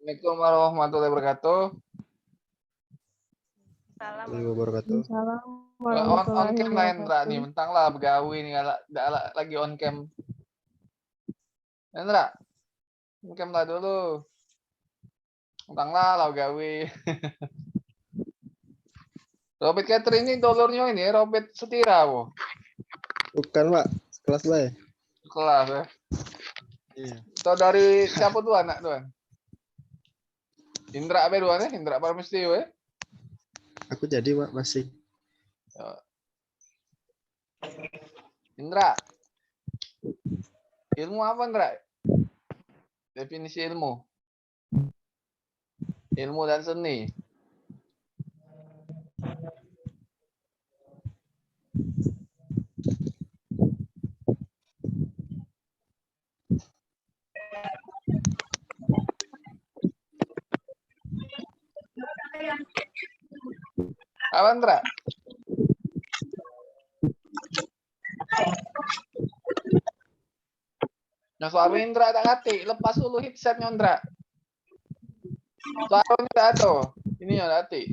Assalamualaikum warahmatullahi wabarakatuh. Assalamualaikum On warahmatullahi cam lah Indra nih, wabarakatuh. mentang lah begawi nih lagi on cam. Indra, on cam lah dulu. Mentang lah begawi. Robert Catherine ini dolornya ini, Robert Setira, bu. Bukan, Pak. Kelas B. Kelas ya. Iya. Atau dari siapa tuh anak tuh? Indra apa dua nih? Indra Parmestiyo ya? Aku jadi, Pak, masih. Indra. Ilmu apa, Indra? Definisi ilmu. Ilmu dan seni. Apa, Indra? Nah, suara Indra tak ngerti. Lepas dulu headsetnya, Indra. Suaranya tak ada. Ini yang hati.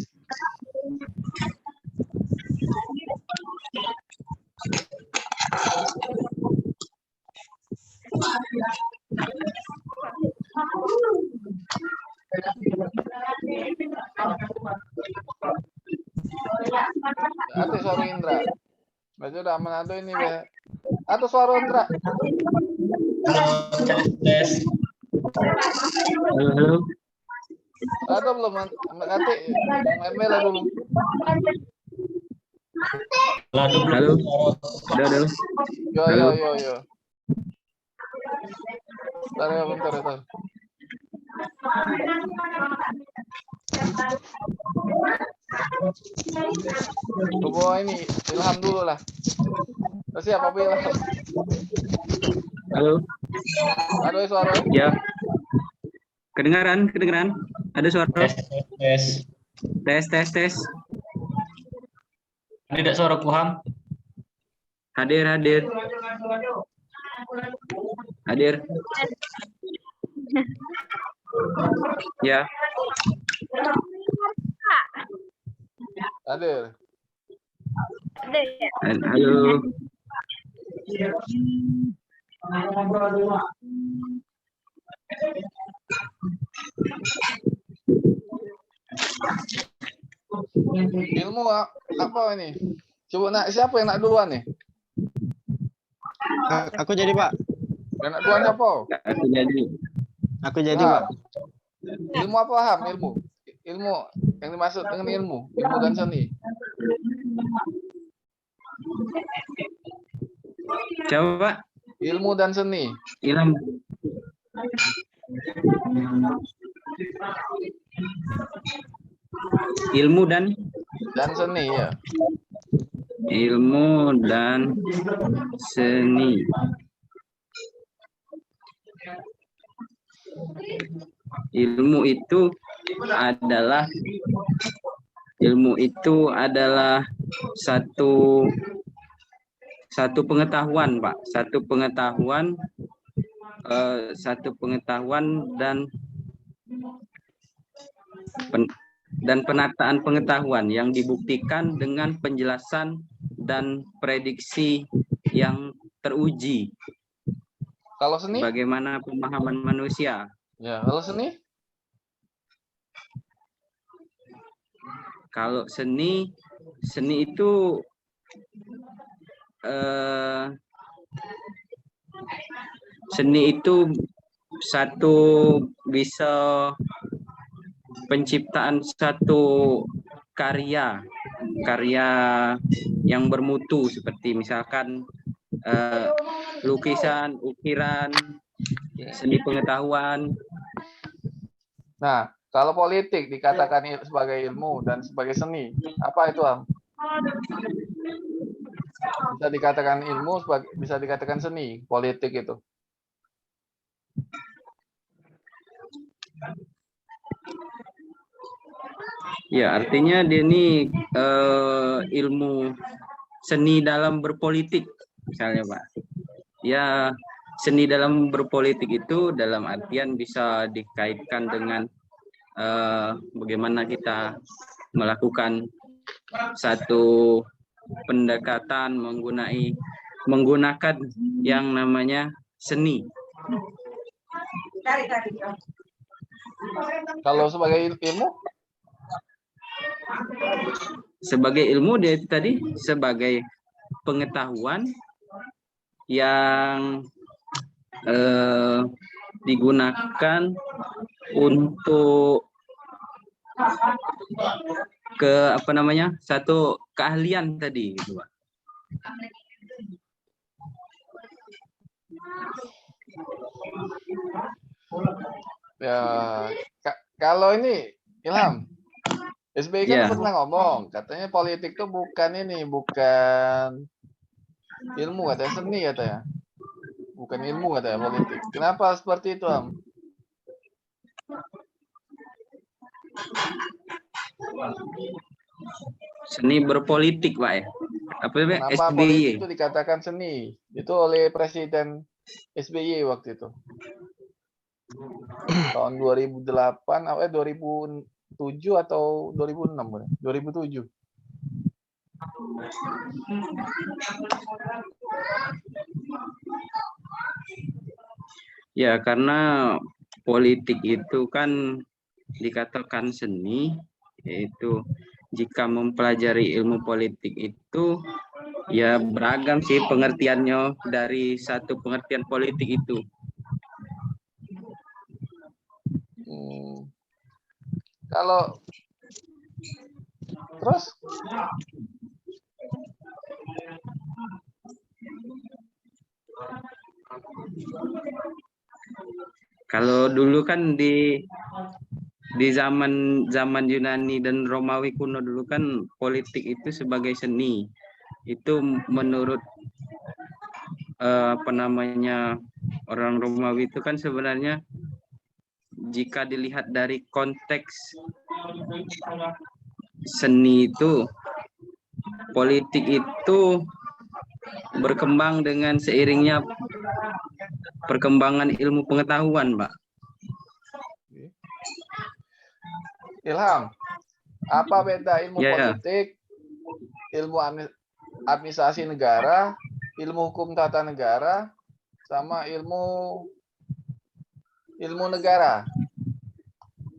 Hati suara Indra. Baca udah Manado ini, be. Atau suara Indra. Tes. Halo. Atau belum? Nanti ML lah dulu. Halo. Udah. Yo. Bentar. Coba ini Ilham dulu lah. Siapa Ilham? Halo. Ada suara? Ya. Kedengaran? Ada suara? Tes. Tes. Tidak suara Kuham. Hadir. Ya. Hadir. Halo. Ilmu apa ini? Coba siapa yang nak duluan nih? Aku jadi, Pak. Yang nak duluan siapa? Aku jadi, Ham. Pak. Ilmu apa, Ham? Ilmu yang dimaksud dengan ilmu dan seni. Coba, Pak. Ilmu dan seni. Ilmu dan seni, ya. Ilmu dan seni. Ilmu itu adalah satu pengetahuan, Pak. Satu pengetahuan dan penataan pengetahuan yang dibuktikan dengan penjelasan dan prediksi yang teruji. Kalau seni? Bagaimana pemahaman manusia? Ya, kalau seni? Kalau seni itu bisa penciptaan satu karya yang bermutu, seperti misalkan lukisan, ukiran, seni pengetahuan. Nah, kalau politik dikatakan sebagai ilmu dan sebagai seni, apa itu, Am? Bisa dikatakan ilmu, bisa dikatakan seni, politik itu. Ya, artinya dia ini ilmu seni dalam berpolitik, misalnya, Pak. Ya, seni dalam berpolitik itu dalam artian bisa dikaitkan dengan bagaimana kita melakukan satu pendekatan menggunakan yang namanya seni. Kalau sebagai ilmu, Sebagai ilmu dia itu tadi sebagai pengetahuan yang digunakan untuk satu keahlian tadi gitu, Pak. ya kalau ini Ilham, SBY kan Ya. pernah ngomong, katanya politik tuh bukan ilmu, katanya seni, katanya. Bukan ilmu, katanya politik. Kenapa seperti itu, Am? Seni berpolitik, Pak ya. Apa namanya? Kenapa SBY. politik itu dikatakan seni? Itu oleh Presiden SBY waktu itu. Tahun 2008, 2007 atau 2006, 2007. Ya, karena politik itu kan dikatakan seni, yaitu jika mempelajari ilmu politik itu ya beragam sih pengertiannya dari satu pengertian politik itu. Kalau terus kalau dulu kan di zaman Yunani dan Romawi kuno dulu kan politik itu sebagai seni. Itu menurut orang Romawi itu kan sebenarnya jika dilihat dari konteks seni itu, politik itu berkembang dengan seiringnya perkembangan ilmu pengetahuan, Pak. Ilham, apa beda ilmu Ya. politik, ilmu administrasi negara, ilmu hukum tata negara, sama ilmu negara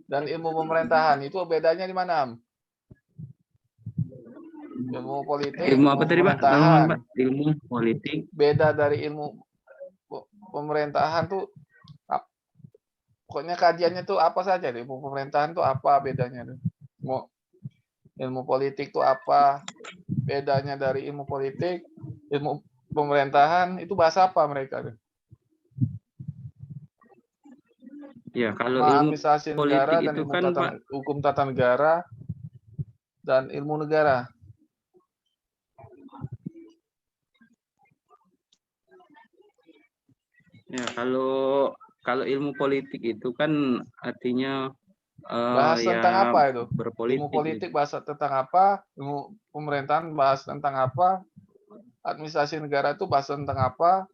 dan ilmu pemerintahan? Itu bedanya di mana, Am? Ilmu politik, Ilmu apa tadi, Pak? pemerintahan. Pak? Ilmu politik. Beda dari ilmu pemerintahan tuh, pokoknya kajiannya tuh apa saja deh. Ilmu pemerintahan tuh apa bedanya tuh? Ilmu politik tuh apa bedanya dari ilmu politik, ilmu pemerintahan, itu bahasa apa mereka tuh? Ya, kalau ilmu Administrasi negara politik dan itu ilmu kan, Pak, hukum tata negara dan ilmu negara. ya kalau ilmu politik itu kan artinya Bahas tentang ya apa itu? berpolitik. Ilmu politik bahas tentang apa? Ilmu pemerintahan bahas tentang apa? Administrasi negara itu bahas tentang apa?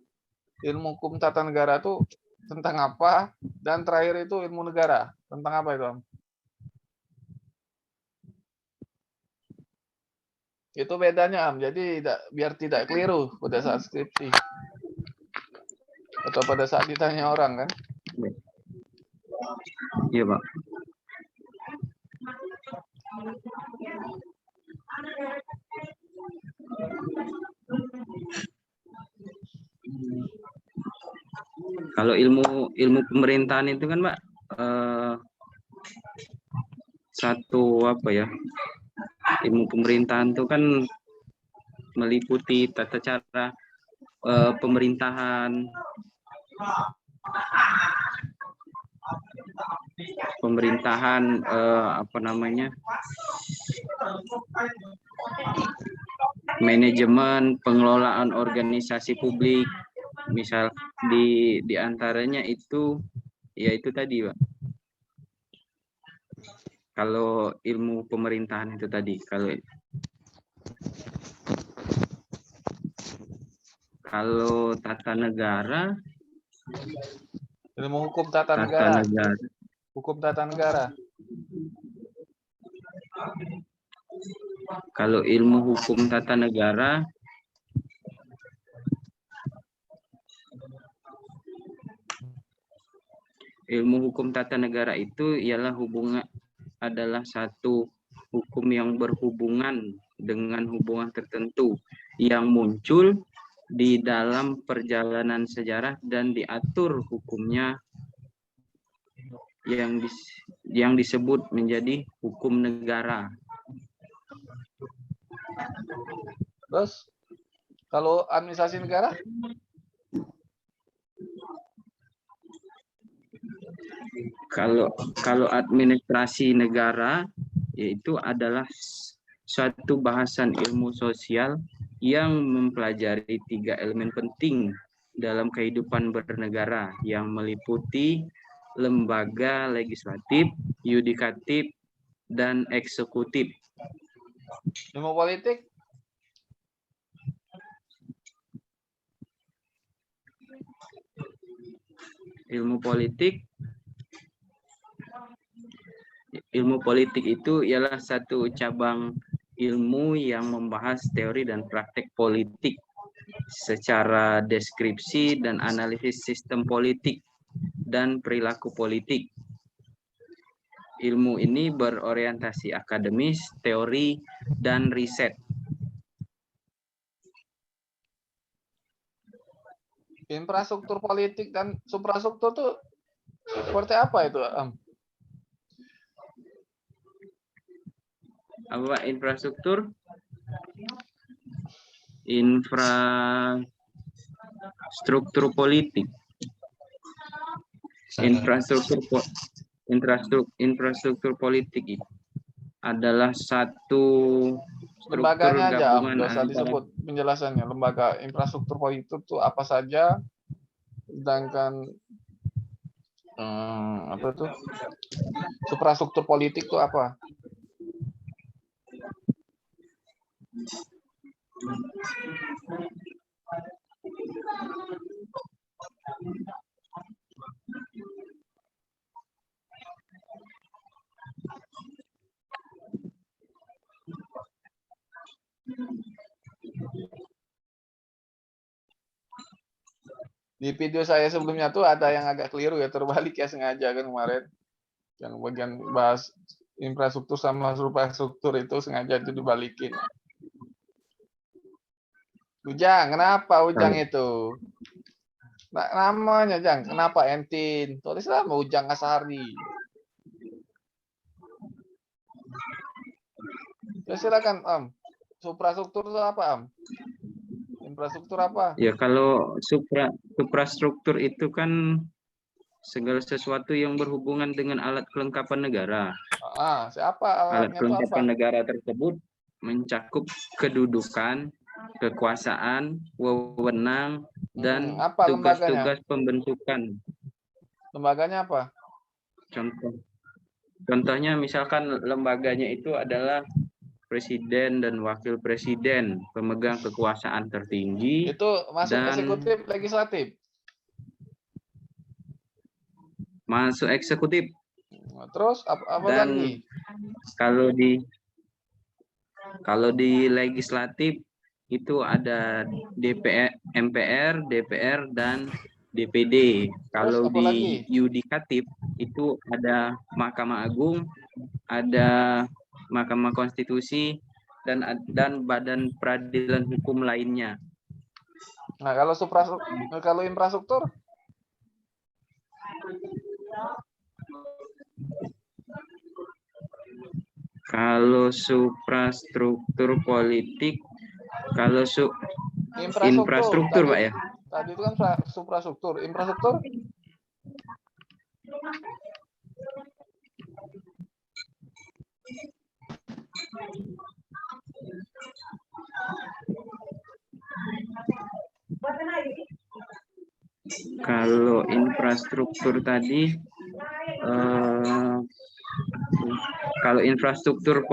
Ilmu hukum tata negara itu tentang apa? Dan terakhir itu ilmu negara. Tentang apa itu, Am? Itu bedanya, Am. Jadi biar tidak keliru pada saat skripsi. Atau pada saat ditanya orang, kan? Iya, Pak. Kalau ilmu pemerintahan itu kan, Pak, ilmu pemerintahan itu kan meliputi tata cara pemerintahan, manajemen pengelolaan organisasi publik, misal di antaranya itu yaitu tadi, Pak. Kalau ilmu pemerintahan itu tadi, kalau tata negara, Ilmu hukum tata negara. Hukum tata negara. Kalau ilmu hukum tata negara, itu adalah satu hukum yang berhubungan dengan hubungan tertentu yang muncul di dalam perjalanan sejarah dan diatur hukumnya yang disebut menjadi hukum negara. Terus kalau administrasi negara? Kalau administrasi negara yaitu adalah suatu bahasan ilmu sosial yang mempelajari 3 elemen penting dalam kehidupan bernegara yang meliputi lembaga legislatif, yudikatif, dan eksekutif. Ilmu politik? Ilmu politik itu ialah satu cabang ilmu yang membahas teori dan praktek politik secara deskripsi dan analisis sistem politik dan perilaku politik. Ilmu ini berorientasi akademis, teori, dan riset. Infrastruktur politik dan suprastruktur tuh seperti apa itu, Am? Apa infrastruktur? Infrastruktur politik. Infrastruktur politik itu adalah satu struktur Lembaganya aja, Am, gabungan nggak usah antara disebut penjelasannya. Lembaga infrastruktur politik itu apa saja, sedangkan apa tuh suprastruktur politik itu apa? Di video saya sebelumnya tuh ada yang agak keliru ya, terbalik ya, sengaja kan kemarin. Yang bagian bahas infrastruktur sama suprastruktur itu sengaja itu dibalikin. Ujang, kenapa Ujang itu? Nah, namanya Jang, kenapa Entin? Tulislah sama Ujang Asari. Ya silakan, Am. Suprastruktur itu apa, Am? Infrastruktur apa? Ya, kalau suprastruktur itu kan segala sesuatu yang berhubungan dengan alat kelengkapan negara. Siapa Alat alatnya itu apa? kelengkapan negara tersebut mencakup kedudukan, kekuasaan, wewenang, dan apa tugas-tugas pembentukan. Lembaganya apa? Contohnya misalkan lembaganya itu adalah presiden dan wakil presiden, pemegang kekuasaan tertinggi. Itu masuk eksekutif, legislatif. Masuk eksekutif. Terus apa Dan lagi? Kalau di legislatif itu ada DPR, MPR, DPR, dan DPD. Kalau di lagi? yudikatif itu ada Mahkamah Agung, ada Mahkamah Konstitusi, dan badan peradilan hukum lainnya. Nah, kalau infrastruktur? Kalau suprastruktur politik, kalau infrastruktur, Pak ya. Tadi itu kan suprastruktur, infrastruktur. Kalau infrastruktur tadi, kalau infrastruktur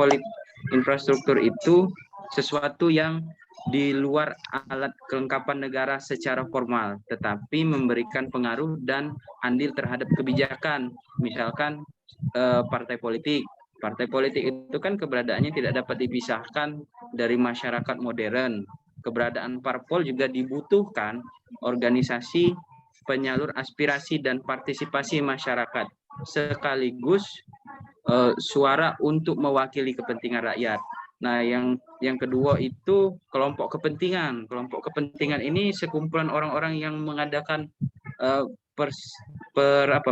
itu sesuatu yang di luar alat kelengkapan negara secara formal, tetapi memberikan pengaruh dan andil terhadap kebijakan, misalkan partai politik, Partai politik itu kan keberadaannya tidak dapat dipisahkan dari masyarakat modern. Keberadaan parpol juga dibutuhkan organisasi penyalur aspirasi dan partisipasi masyarakat, sekaligus suara untuk mewakili kepentingan rakyat. Nah, yang kedua itu kelompok kepentingan. Kelompok kepentingan ini sekumpulan orang-orang yang mengadakan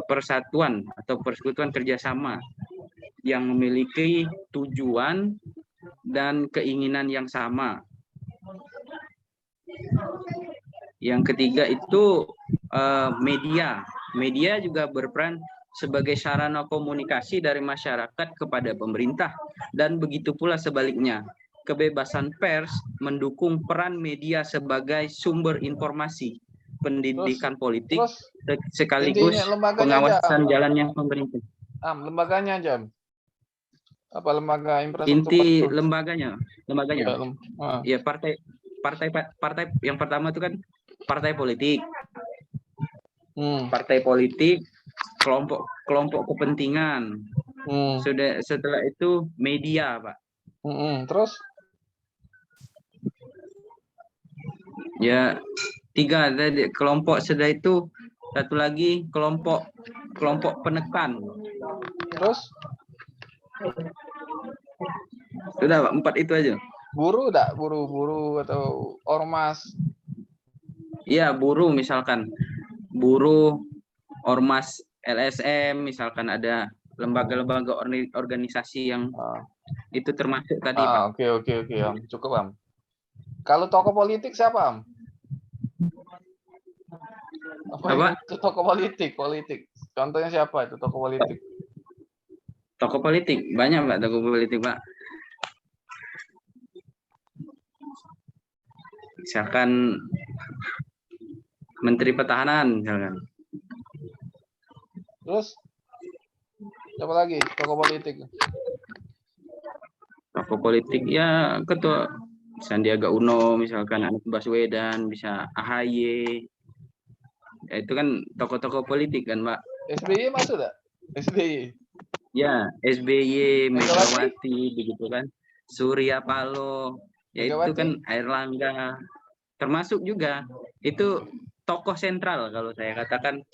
persatuan atau persekutuan kerjasama yang memiliki tujuan dan keinginan yang sama. Yang ketiga itu media. Media juga berperan sebagai sarana komunikasi dari masyarakat kepada pemerintah, dan begitu pula sebaliknya. Kebebasan pers mendukung peran media sebagai sumber informasi, pendidikan politik, sekaligus intinya lembaganya pengawasan aja, jalannya pemerintah. lembaganya aja. Apa lembaga infrastruktur? Inti lembaganya, Ya, ya partai yang pertama itu kan partai politik. Partai politik, kelompok kepentingan. Setelah itu media, Pak. Terus? Ya, 3 tadi kelompok. Setelah itu satu lagi kelompok penekan. Terus? Sudah, Pak, 4 itu aja. Buruh enggak? Buruh atau ormas? Iya, buruh misalkan. Buruh, ormas LSM, misalkan ada lembaga-lembaga organisasi yang itu termasuk tadi, Pak. Oke, Am. Cukup, Am. Kalau tokoh politik siapa, Am? Apa? Itu tokoh politik. Contohnya siapa itu tokoh politik? Tokoh politik banyak, Pak. Tokoh politik, Pak. Misalkan Menteri Pertahanan, misalkan. Terus siapa lagi tokoh politik? Tokoh politik ya ketua Sandiaga Uno, misalkan Anies Baswedan, bisa AHY. Ya, itu kan tokoh-tokoh politik kan, Pak. SBY masuk enggak? SBY. Ya, SBY, Megawati, begitu kan. Surya Paloh, ya itu kan Airlangga. Termasuk juga itu tokoh sentral kalau saya katakan.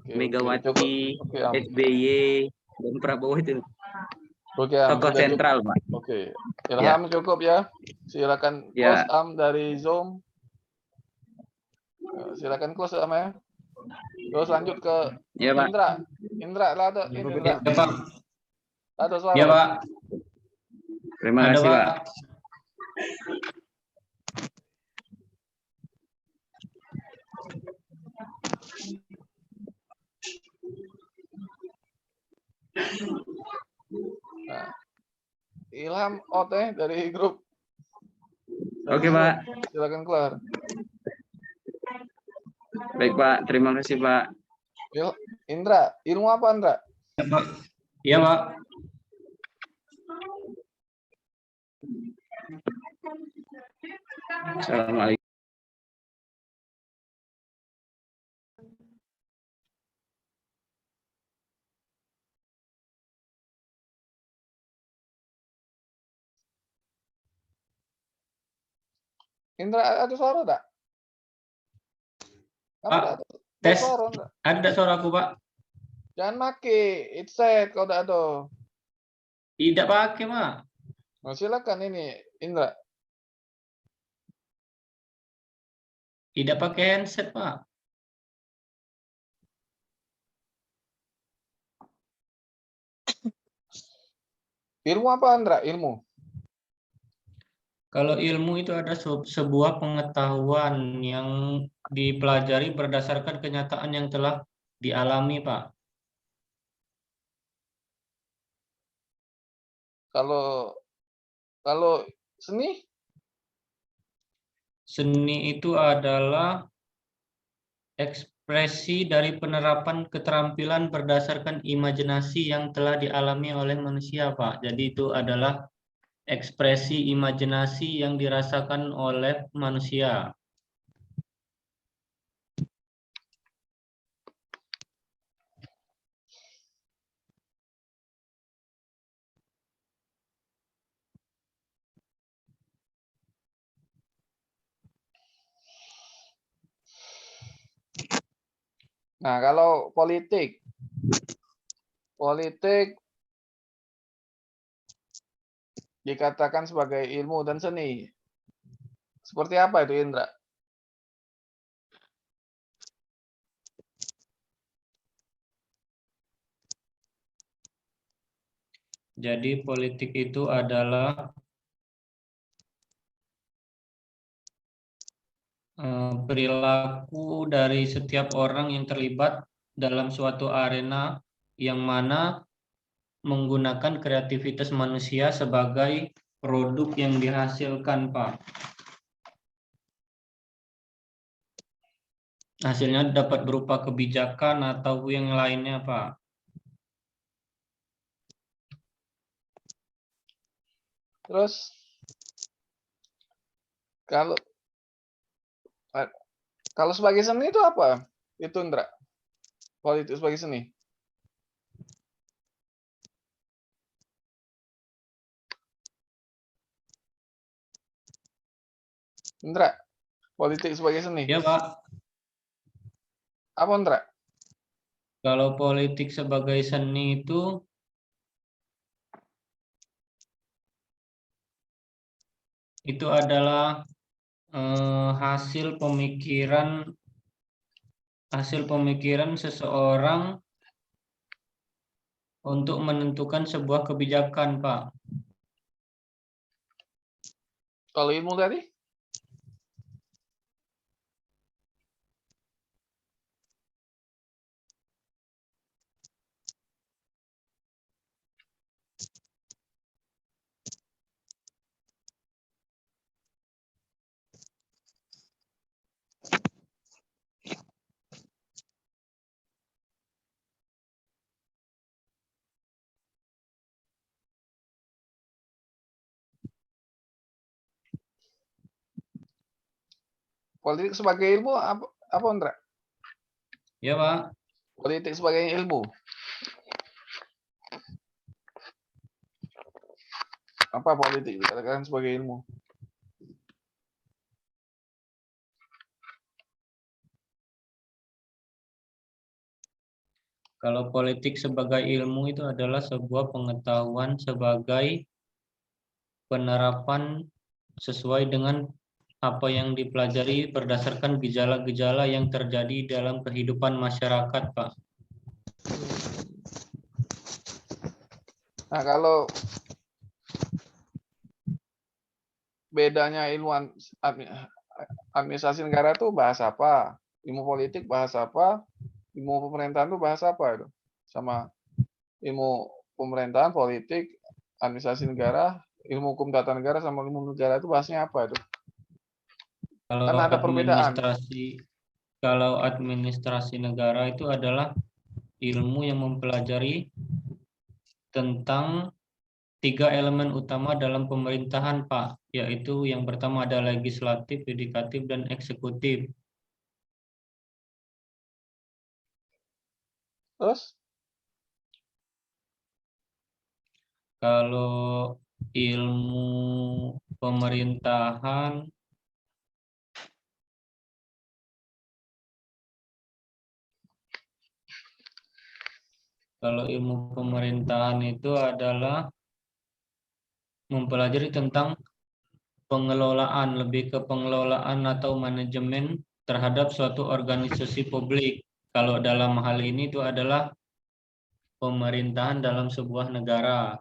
Megawati, SBY, dan Prabowo itu tokoh sentral, Pak. Oke, Ilham cukup ya. Silakan close, Am, dari Zoom. Silakan close, Am, ya. Terus lanjut ke Indra. Indra, ada Indra. Ya, Pak. Ada suara. Ya, Pak. Terima kasih, Pak. Nah, Ilham out dari grup. Oke, Pak. Silakan keluar. Baik, Pak. Terima kasih, Pak. Indra, ilmu apa, Indra? Ya, Pak. Iya, Pak. Assalamualaikum. Indra, ada suara enggak? Pak, tes. Ada suara aku, Pak. Jangan make headset kalau enggak ada. Tidak pakai, Pak. Nah, silakan ini, Indra. Tidak pakai handset, Pak. Ilmu apa, Indra? Ilmu. Kalau ilmu itu ada sebuah pengetahuan yang dipelajari berdasarkan kenyataan yang telah dialami, Pak. Kalau seni? Seni itu adalah ekspresi dari penerapan keterampilan berdasarkan imajinasi yang telah dialami oleh manusia, Pak. Jadi itu adalah ekspresi imajinasi yang dirasakan oleh manusia. Nah, kalau politik dikatakan sebagai ilmu dan seni. Seperti apa itu, Indra? Jadi politik itu adalah perilaku dari setiap orang yang terlibat dalam suatu arena yang mana menggunakan kreativitas manusia sebagai produk yang dihasilkan, Pak. Hasilnya dapat berupa kebijakan atau yang lainnya, Pak. Terus kalau sebagai seni itu apa? Itu, Indra. Politik sebagai seni. Indra, politik sebagai seni. Ya, Pak. Apa, Indra? Kalau politik sebagai seni itu adalah hasil pemikiran seseorang untuk menentukan sebuah kebijakan, Pak. Kalau ilmu tadi? Politik sebagai ilmu apa, Indra? Ya, Pak. Politik sebagai ilmu. Apa politik dikatakan sebagai ilmu? Kalau politik sebagai ilmu itu adalah sebuah pengetahuan sebagai penerapan sesuai dengan apa yang dipelajari berdasarkan gejala-gejala yang terjadi dalam kehidupan masyarakat, Pak. Nah, kalau bedanya ilmu administrasi negara itu bahasa apa? Ilmu politik bahasa apa? Ilmu pemerintahan itu bahasa apa itu? Sama ilmu pemerintahan, politik, administrasi negara, ilmu hukum tata negara sama ilmu negara itu bahasnya apa itu? Kalau Karena ada perbedaan. Kalau administrasi negara itu adalah ilmu yang mempelajari tentang 3 elemen utama dalam pemerintahan, Pak, yaitu yang pertama ada legislatif, yudikatif, dan eksekutif. Terus Kalau ilmu pemerintahan itu adalah mempelajari tentang pengelolaan, lebih ke pengelolaan atau manajemen terhadap suatu organisasi publik. Kalau dalam hal ini itu adalah pemerintahan dalam sebuah negara.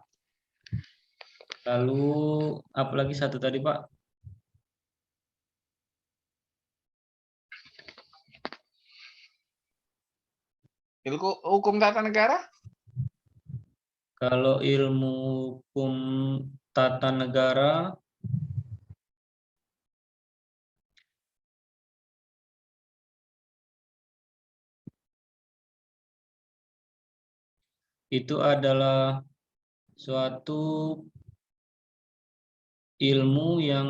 Lalu apalagi satu tadi, Pak? ilmu hukum tata negara? Kalau ilmu hukum tata negara itu adalah suatu ilmu yang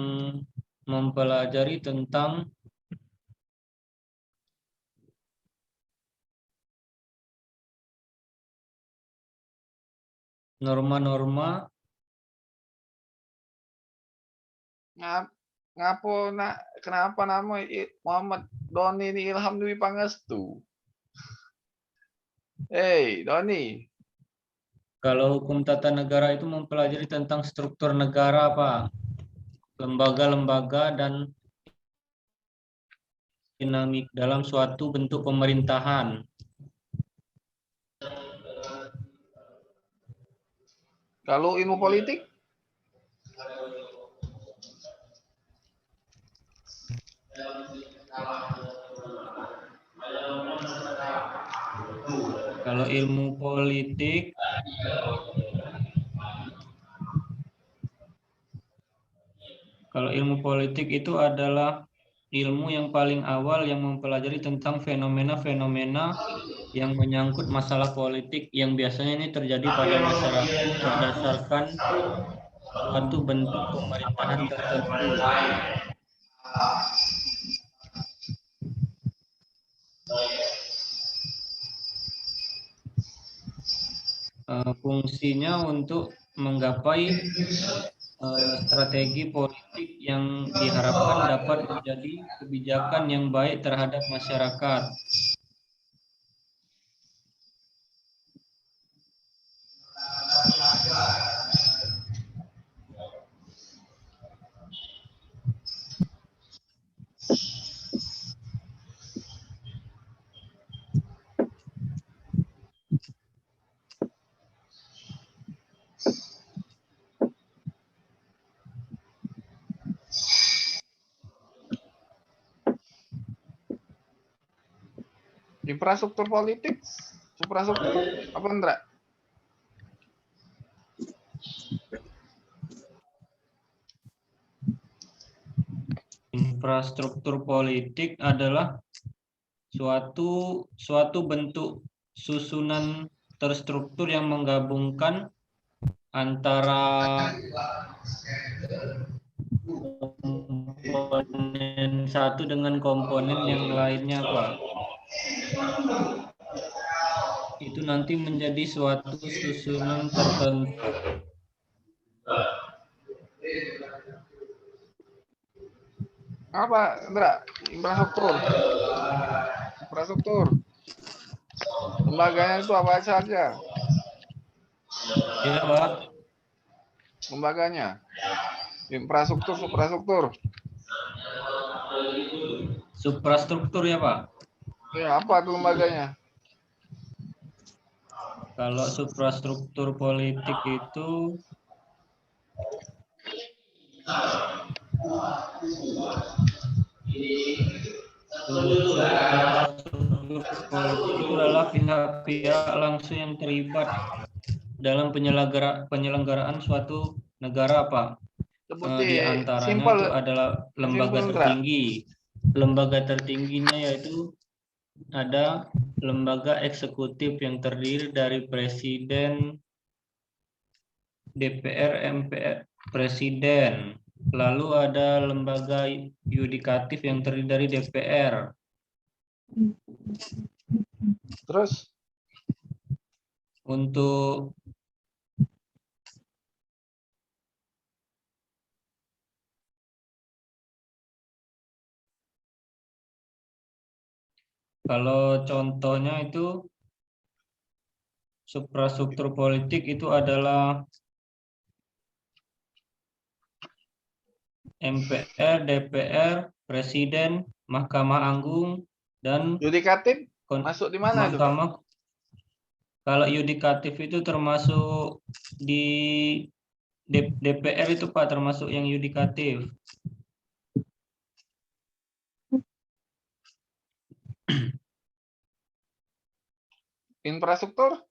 mempelajari tentang norma-norma Kenapa nama Muhammad Doni ini Ilham Dwi Pangestu? Hey, Doni. Kalau hukum tata negara itu mempelajari tentang struktur negara, Pak. Lembaga-lembaga dan dinamik dalam suatu bentuk pemerintahan. Kalau ilmu politik? Kalau ilmu politik, itu adalah ilmu yang paling awal yang mempelajari tentang fenomena-fenomena yang menyangkut masalah politik yang biasanya ini terjadi pada masyarakat berdasarkan suatu bentuk pemerintahan tertentu. Fungsinya untuk menggapai strategi politik yang diharapkan dapat menjadi kebijakan yang baik terhadap masyarakat. Infrastruktur politik? Suprastruktur? Apa enggak? Infrastruktur politik adalah suatu bentuk susunan terstruktur yang menggabungkan antara komponen satu dengan komponen yang lainnya, Pak. Itu nanti menjadi suatu susunan tertentu. Apa, Indra? Infrastruktur. Infrastruktur. Lembaganya itu apa saja? Ya, Pak. Lembaganya. Infrastruktur, suprastruktur. Suprastruktur ya, Pak. Ya, apa tuh lembaganya? Kalau suprastruktur politik itu adalah pihak-pihak langsung yang terlibat dalam penyelenggaraan suatu negara, Pak. Di antaranya itu adalah lembaga tertinggi. Lembaga tertingginya yaitu ada lembaga eksekutif yang terdiri dari presiden, DPR, MPR, presiden. Lalu ada lembaga yudikatif yang terdiri dari DPR. Terus? Untuk kalau contohnya itu suprastruktur politik itu adalah MPR, DPR, Presiden, Mahkamah Agung, dan Yudikatif masuk di mana itu? Mahkamah. Kalau yudikatif itu termasuk di DPR itu, Pak, termasuk yang yudikatif. Infrastruktur?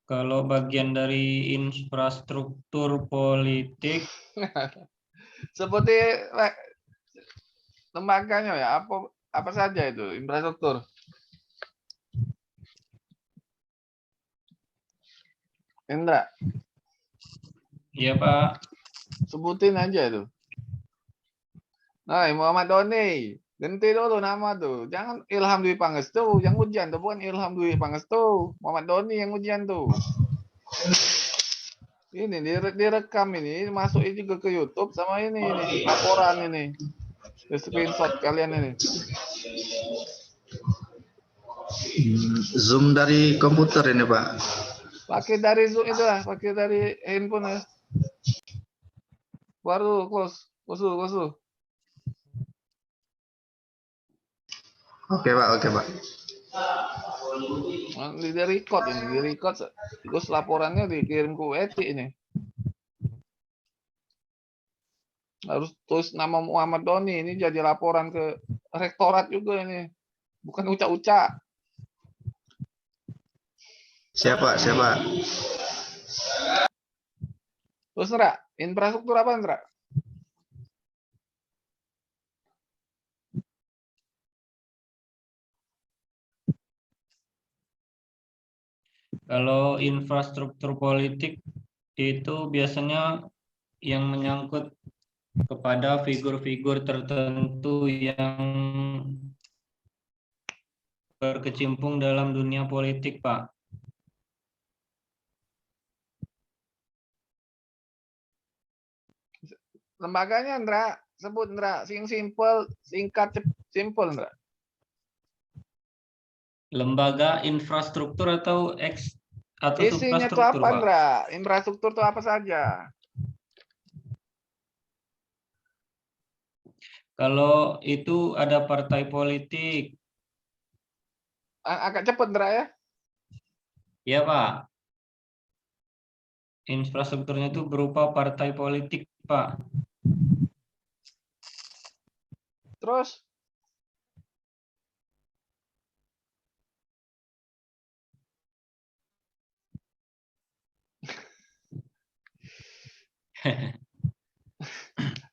Kalau bagian dari infrastruktur politik, Seperti lembaganya ya, apa saja itu infrastruktur? Indra, ya, Pak. sebutin aja itu. Nah, Muhammad Doni, Ganti dulu nama tuh. Jangan Ilham Dwi Pangestu yang ujian tuh, bukan Ilham Dwi Pangestu. Muhammad Doni yang ujian tuh. Ini direkam ini, masukin juga ke YouTube sama ini laporan ini. Di screenshot kalian ini. Zoom dari komputer ini, Pak. Pakai dari Zoom itu lah, pakai dari handphone ya. Baru close. Oke, Pak. Oke, Pak. Di record ini, di record terus laporannya dikirim ke WT ini. Harus tulis nama Muhammad Doni, ini jadi laporan ke rektorat juga ini. Bukan ucap-ucap. Siapa? Terus Ndra, infrastruktur apa Ndra? Kalau infrastruktur politik itu biasanya yang menyangkut kepada figur-figur tertentu yang berkecimpung dalam dunia politik, Pak. Lembaganya Ndra, sebut Ndra, simple, singkat, simple Ndra. Lembaga infrastruktur atau Isinya tuh suprastruktur, apa Pak? Ndra? Infrastruktur tuh apa saja? Kalau itu ada partai politik, Agak cepet Ndra ya. ya Pak. Infrastrukturnya itu berupa partai politik, Pak. Terus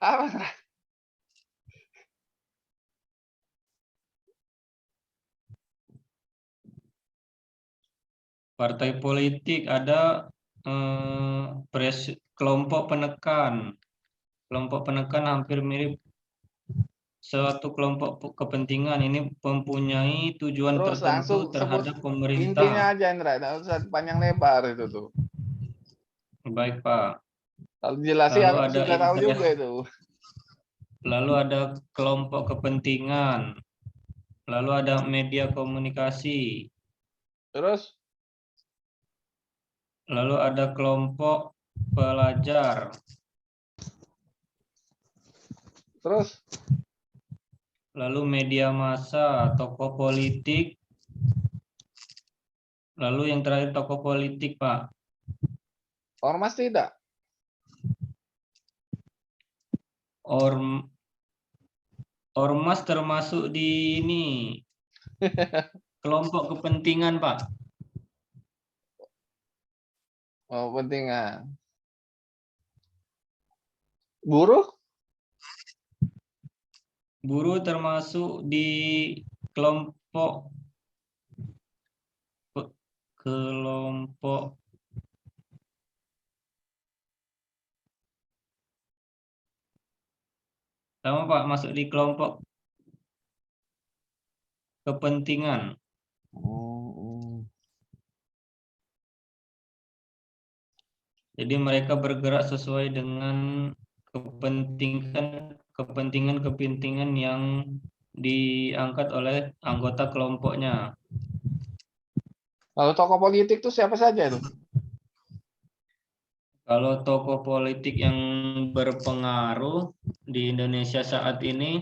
apa Ndra? Partai politik ada kelompok penekan. Kelompok penekan hampir mirip suatu kelompok kepentingan, ini mempunyai tujuan Terus langsung tertentu sebut terhadap intinya pemerintah. aja Ndra, nggak usah panjang lebar itu tuh. Baik, Pak. Kalau dijelasin Lalu aku ada sudah tahu juga itu. Lalu ada kelompok kepentingan. Lalu ada media komunikasi. Terus Lalu ada kelompok pelajar. terus Lalu media massa, tokoh politik. Lalu yang terakhir tokoh politik, Pak. ormas tidak? Ormas termasuk di ini kelompok kepentingan, Pak. Oh, pentingan. Buruh? Buruh termasuk di kelompok sama Pak, masuk di kelompok kepentingan. Jadi mereka bergerak sesuai dengan kepentingan yang diangkat oleh anggota kelompoknya. Kalau tokoh politik itu siapa saja itu? Kalau tokoh politik yang berpengaruh di Indonesia saat ini,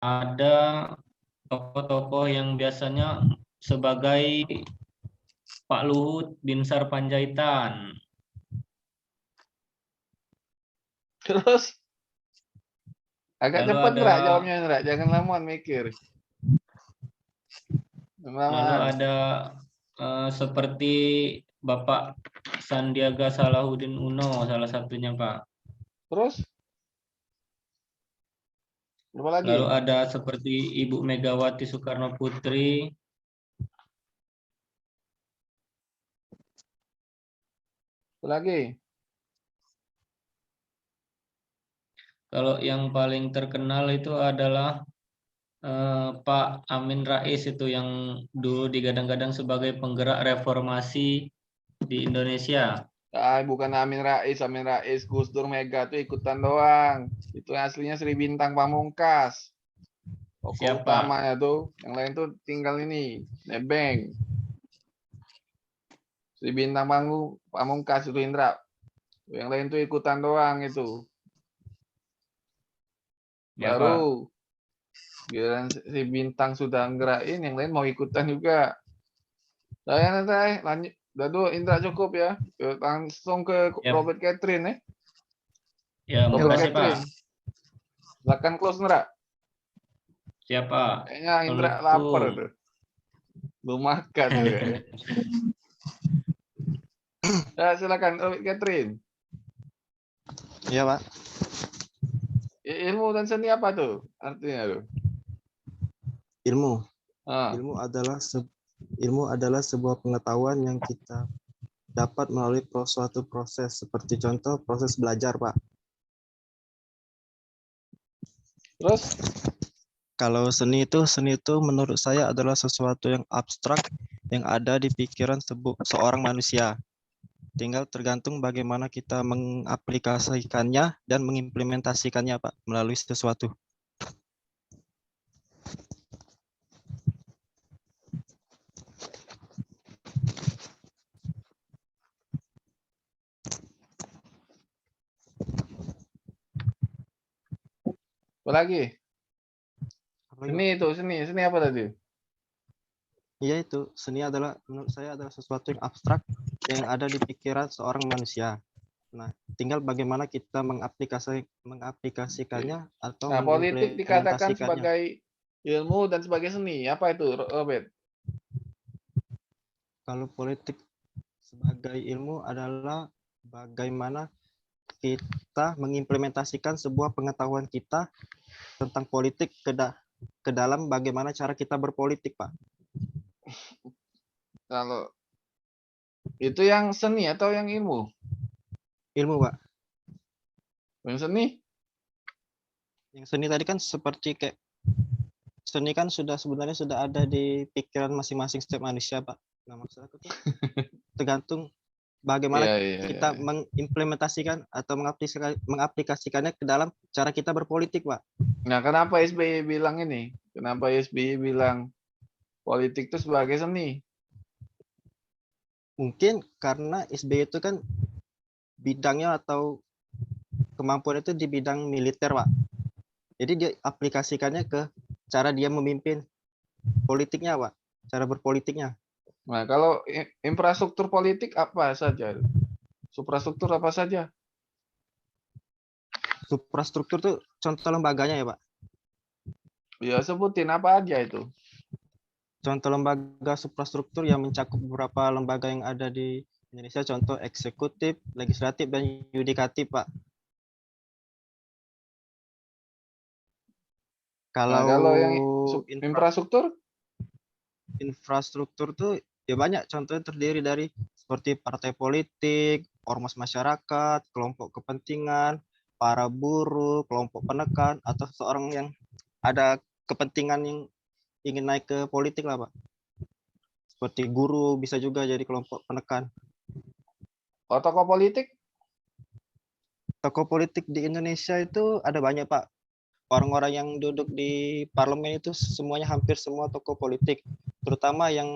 ada tokoh-tokoh yang biasanya sebagai Pak Luhut Binsar Panjaitan. Terus agak Lalu cepat ada- Ndra jawabnya Ndra, jangan lamuan mikir. Lalu Lamaan. ada seperti Bapak Sandiaga Salahuddin Uno, salah satunya, Pak. Terus berapa lagi? Lalu ada seperti Ibu Megawati Soekarno Putri. Lagi. Kalau yang paling terkenal itu adalah Pak Amin Rais, itu yang dulu digadang-gadang sebagai penggerak reformasi di Indonesia. Bukan Amin Rais, Gus Dur, Mega tuh ikutan doang. Itu yang aslinya Sri Bintang Pamungkas. Tokoh Siapa? utamanya tuh, yang lain tuh tinggal ini, nebeng. Sri Bintang Pamungkas itu Indra. Yang lain tuh ikutan doang itu. Ya, Pak. Baru giliran Sri Bintang sudah ngerain, yang lain mau ikutan juga. Saya nanti lanjut. Udah dulu Indra cukup ya. Langsung ke Ya. Robert Catherine ya. Ya, Robert makasih, Pak. Catherine. Silakan close Indra. Siapa? Kayaknya Indra lapar tuh. Belum makan tuh kayaknya. Ya, silakan Robert Catherine. Iya, Pak. Ilmu dan seni apa tuh artinya tuh? Ilmu. Ah, Ilmu adalah sebuah pengetahuan yang kita dapat melalui suatu proses, seperti contoh proses belajar, Pak. terus Kalau seni itu menurut saya adalah sesuatu yang abstrak yang ada di pikiran seorang manusia. Tinggal tergantung bagaimana kita mengaplikasikannya dan mengimplementasikannya, Pak, melalui sesuatu. apa lagi? Apalagi, Pak? Seni itu, seni apa tadi? Iya, itu seni adalah menurut saya adalah sesuatu yang abstrak yang ada di pikiran seorang manusia. Nah, tinggal bagaimana kita mengaplikasikannya atau Nah, politik dikatakan mengimplementasikannya. sebagai ilmu dan sebagai seni. Apa itu, Robert? Kalau politik sebagai ilmu adalah bagaimana kita mengimplementasikan sebuah pengetahuan kita tentang politik ke dalam bagaimana cara kita berpolitik, Pak. Kalau itu yang seni atau yang ilmu? Ilmu, Pak. Yang seni? Yang seni tadi kan seperti kayak seni kan sebenarnya sudah ada di pikiran masing-masing setiap manusia, Pak. Nah, maksud aku tuh tergantung bagaimana Iya, iya, kita iya. mengimplementasikan atau mengaplikasikannya ke dalam cara kita berpolitik, Pak. Nah, kenapa SBY bilang ini? Kenapa SBY bilang politik itu sebagai seni? Mungkin karena SBY itu kan bidangnya atau kemampuan itu di bidang militer, Pak. Jadi dia aplikasikannya ke cara dia memimpin politiknya, Pak. Cara berpolitiknya. Nah, kalau infrastruktur politik apa saja? Suprastruktur apa saja? Suprastruktur tuh contoh lembaganya ya, Pak. Ya, sebutin apa aja itu. Contoh lembaga suprastruktur yang mencakup beberapa lembaga yang ada di Indonesia, contoh eksekutif, legislatif, dan yudikatif, Pak. Nah, Kalau kalau yang infrastruktur? infrastruktur tuh ya banyak, contohnya terdiri dari seperti partai politik, ormas masyarakat, kelompok kepentingan, para buruh, kelompok penekan, atau seorang yang ada kepentingan yang ingin naik ke politik lah, Pak. Seperti guru bisa juga jadi kelompok penekan. Oh, tokoh politik? Tokoh politik di Indonesia itu ada banyak, Pak. Orang-orang yang duduk di parlemen itu semuanya hampir semua tokoh politik. Terutama yang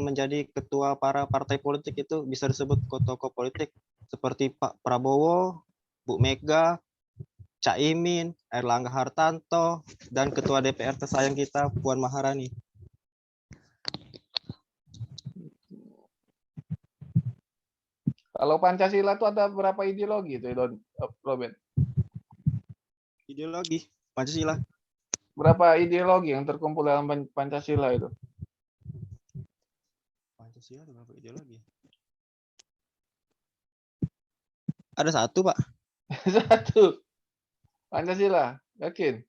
menjadi ketua para partai politik itu bisa disebut tokoh politik seperti Pak Prabowo, Bu Mega, Caimin, Erlangga Hartarto, dan Ketua DPR tersayang kita Puan Maharani. Kalau Pancasila itu ada berapa ideologi itu, Robert? Ideologi Pancasila. Berapa ideologi yang terkumpul dalam Pancasila itu? Pancasila ada berapa ideologi? Ada satu, Pak. Satu. Pancasila, yakin?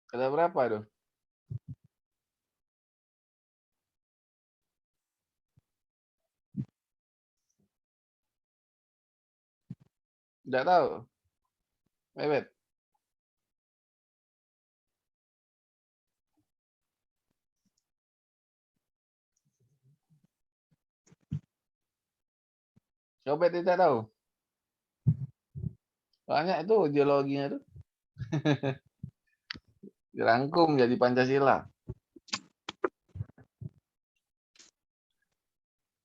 Ada berapa tuh? Tidak tahu. Bebet. Coba tidak tahu. Banyak itu ideologinya tuh. Dirangkum jadi Pancasila.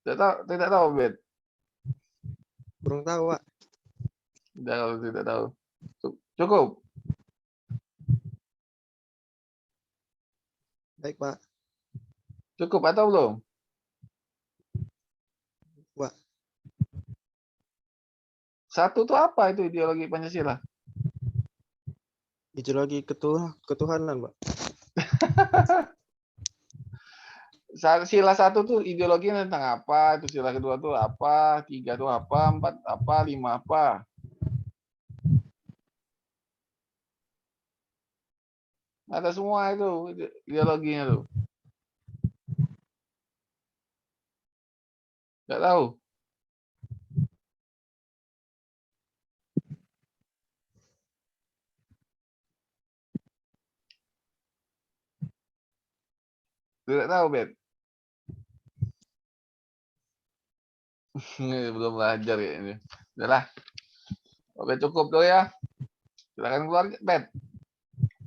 Tidak tahu, Bet. Belum tahu, Pak. Tidak tahu. Cukup. Baik, Pak. Cukup atau belum? Pak. Satu tuh apa itu ideologi Pancasila? Ideologi ketuhanan, Pak. Sila satu tuh ideologinya tentang apa? Itu sila kedua tuh apa? Tiga tuh apa? Empat apa? Lima apa? Ada semua itu ideologinya tuh. Nggak tahu. Tidak tahu, Bet. Belum belajar ya ini. Udahlah. Oke, cukup tuh ya. Silakan keluar, Bet.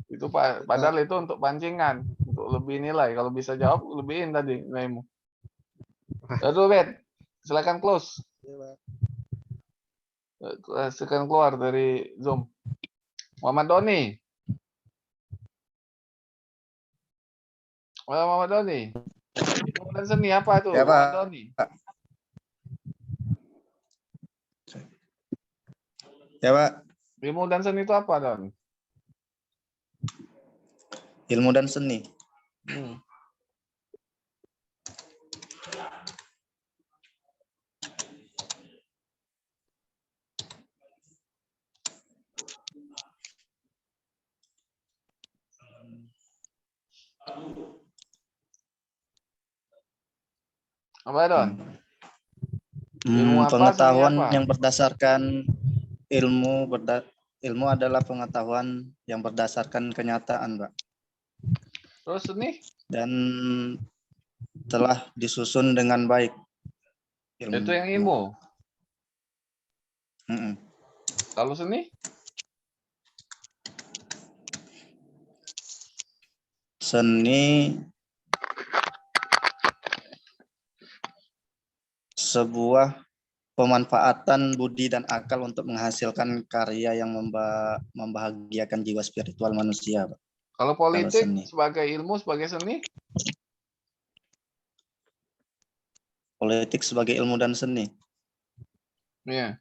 Itu padahal itu untuk pancingan, untuk lebih nilai. Kalau bisa jawab, lebihin tadi nilaimu. Aduh, Bet. Silakan close. Iya, Pak. Silakan keluar dari Zoom. Muhammad Doni. Muhammad Doni. Ilmu dan seni apa tuh? Ya, Pak. Muhammad Doni. Ya, Pak. Ilmu dan seni itu apa, Don? Ilmu dan seni. Apa, Don? Ilmu apa, Pengetahuan seni apa? yang berdasarkan ilmu adalah pengetahuan yang berdasarkan kenyataan, Pak. Terus seni? Dan telah disusun dengan baik. Itu yang ilmu. Mm-mm. Kalau seni? Seni sebuah pemanfaatan budi dan akal untuk menghasilkan karya yang membahagiakan jiwa spiritual manusia, Pak. Kalau politik seni. sebagai ilmu, sebagai seni? Politik sebagai ilmu dan seni. Iya.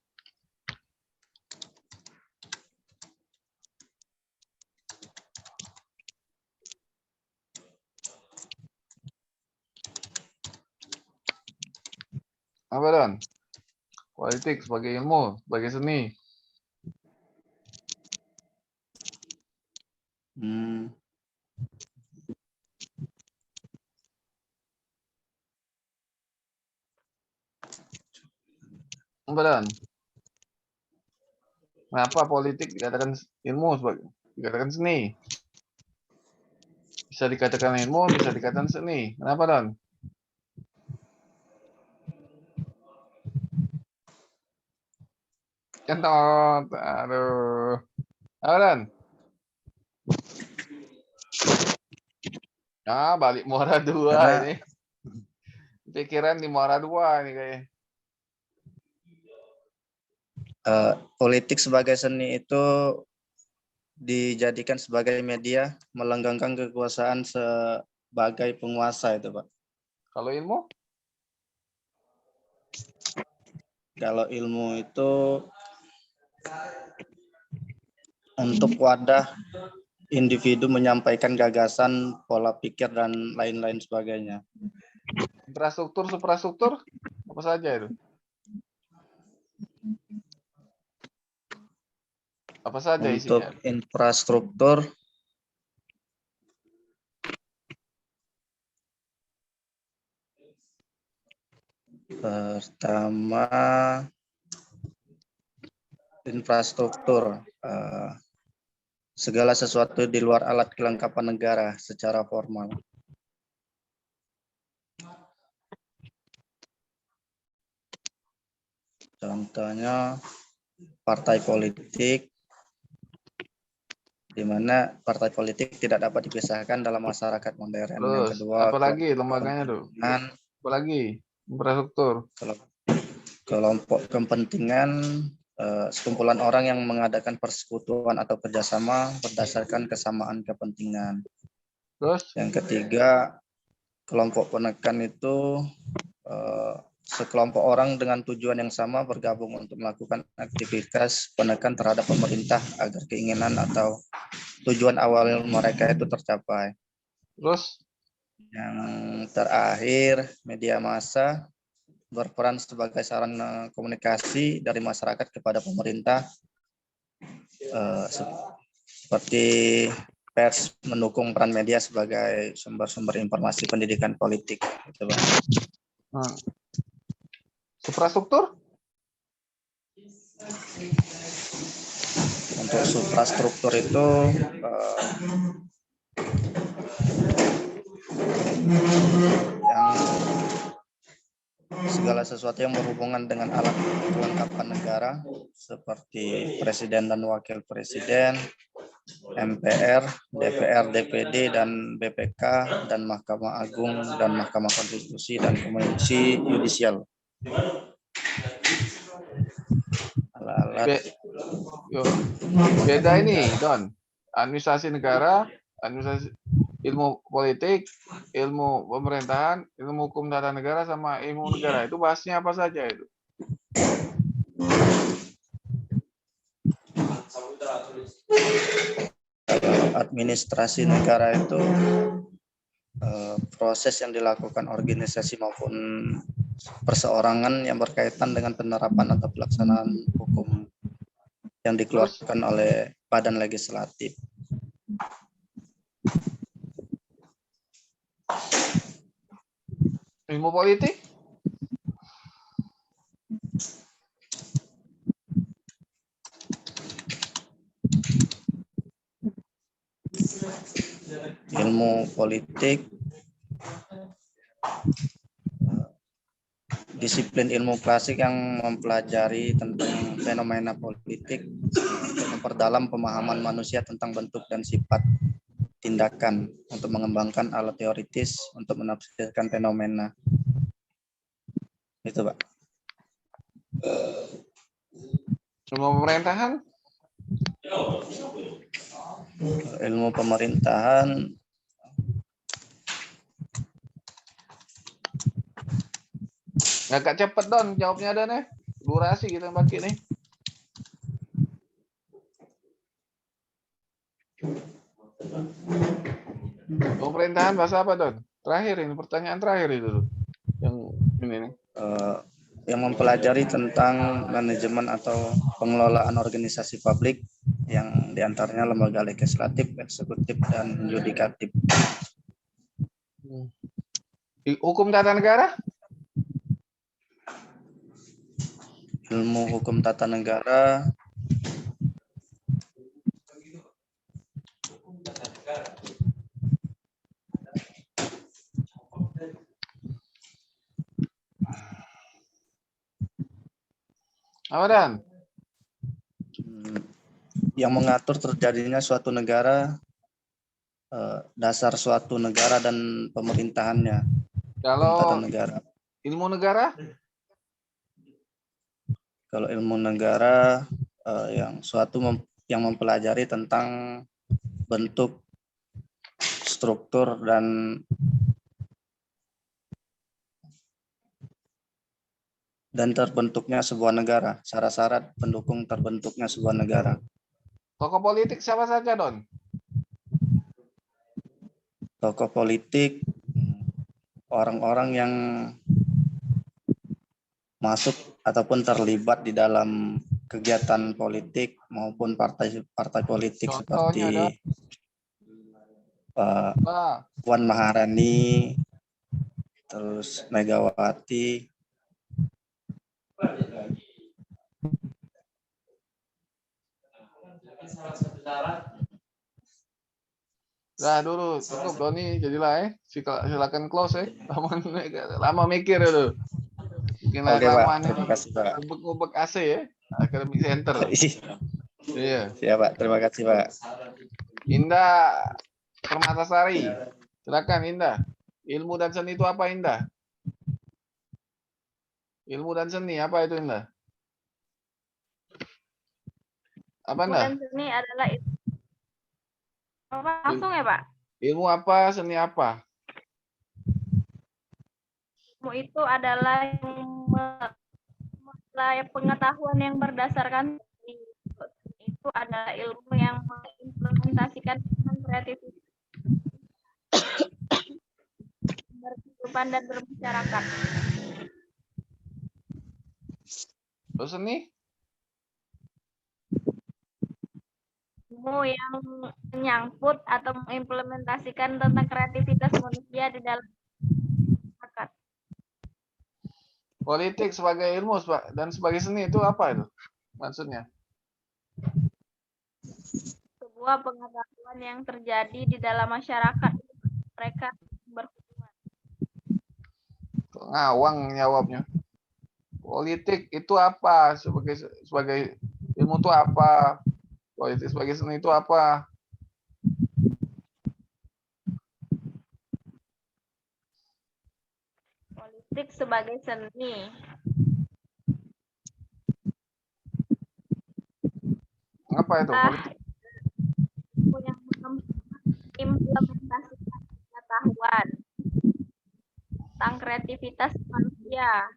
Apa, Don? Politik sebagai ilmu, sebagai seni. Apa, Don? Kenapa politik dikatakan ilmu, dikatakan seni? Bisa dikatakan ilmu, bisa dikatakan seni. Kenapa, Don? Kentot. Aduh. Apa, Don? Balik Muara 2 ini. Pikiran di Muara 2 ini kayaknya. Politik sebagai seni itu dijadikan sebagai media melenggangkan kekuasaan sebagai penguasa itu, Pak. Kalau ilmu? Kalau ilmu itu untuk wadah individu menyampaikan gagasan, pola pikir, dan lain-lain sebagainya. Infrastruktur, suprastruktur? Apa saja itu? Apa saja Untuk isinya? infrastruktur Pertama, infrastruktur. Segala sesuatu di luar alat kelengkapan negara secara formal. Contohnya partai politik, di mana partai politik tidak dapat dipisahkan dalam masyarakat modern. Yang Terus kedua, apalagi lembaganya tuh? kepentingan, Apalagi infrastruktur. kelompok kepentingan, sekumpulan orang yang mengadakan persekutuan atau kerjasama berdasarkan kesamaan kepentingan. Terus Yang ketiga, kelompok penekan itu sekelompok orang dengan tujuan yang sama bergabung untuk melakukan aktivitas penekan terhadap pemerintah agar keinginan atau tujuan awal mereka itu tercapai. terus Yang terakhir, media massa berperan sebagai sarana komunikasi dari masyarakat kepada pemerintah, seperti pers mendukung peran media sebagai sumber-sumber informasi pendidikan politik. Gitu, Bang. infrastruktur? Untuk suprastruktur itu yang segala sesuatu yang berhubungan dengan alat kelengkapan negara seperti presiden dan wakil presiden, MPR, DPR, DPD, dan BPK, dan Mahkamah Agung, dan Mahkamah Konstitusi, dan Komisi Yudisial. Alat-alat Beda ini, Don. Administrasi negara, administrasi ilmu politik, ilmu pemerintahan, ilmu hukum tata negara sama ilmu negara. Itu bahasnya apa saja itu? administrasi negara itu proses yang dilakukan organisasi maupun perseorangan yang berkaitan dengan penerapan atau pelaksanaan hukum yang dikeluarkan oleh badan legislatif. Ilmu politik? Ilmu politik, disiplin ilmu klasik yang mempelajari tentang fenomena politik untuk memperdalam pemahaman manusia tentang bentuk dan sifat tindakan untuk mengembangkan alat teoritis untuk menafsirkan fenomena. Itu, Pak. Ilmu pemerintahan? Ilmu pemerintahan Agak cepet, Don, jawabnya ada nih. Durasi kita pakai nih. Pemerintahan bahasa apa, Don? Terakhir ini, pertanyaan terakhir itu. Yang ini nih. yang mempelajari tentang manajemen atau pengelolaan organisasi publik yang diantaranya lembaga legislatif, eksekutif, dan yudikatif. Hukum tata negara? Ilmu hukum tata negara Apa, Dan? yang mengatur terjadinya suatu negara, dasar suatu negara dan pemerintahannya. Hukum tata Kalau negara. ilmu negara? Kalau ilmu negara yang mempelajari tentang bentuk, struktur, dan terbentuknya sebuah negara, syarat-syarat pendukung terbentuknya sebuah negara. Tokoh politik siapa saja, Don? Tokoh politik, orang-orang yang masuk ataupun terlibat di dalam kegiatan politik maupun partai politik. Contohnya seperti Puan Maharani, terus Megawati, Nah dulu cukup Doni jadilah silakan close lama mikir itu. Bikin Oke Pak, kelamaan terima ini. kasih Pak. Ubek-ubek AC ya. Academic Center. Iya. Siap Pak, terima kasih Pak. Indah Permatasari. Silakan Indah. Ilmu dan seni itu apa Indah? Ilmu dan seni apa itu Indah? Apa Indah? Dan seni adalah langsung ya Pak. Ilmu apa, seni apa? Ilmu itu adalah pengetahuan yang berdasarkan itu adalah ilmu yang mengimplementasikan kreativitas berkehidupan dan bermasyarakat. Terus seni? Ilmu yang menyangkut atau mengimplementasikan tentang kreativitas manusia di dalam masyarakat. Politik sebagai ilmu dan sebagai seni itu apa itu? Maksudnya? Sebuah pengetahuan yang terjadi di dalam masyarakat mereka berhubungan. Ngawang jawabnya. Politik itu apa? Sebagai ilmu itu apa? Politik sebagai seni itu apa? Politik sebagai seni. Apa itu? Politik? Yang mengimplementasikan pengetahuan tentang kreativitas manusia.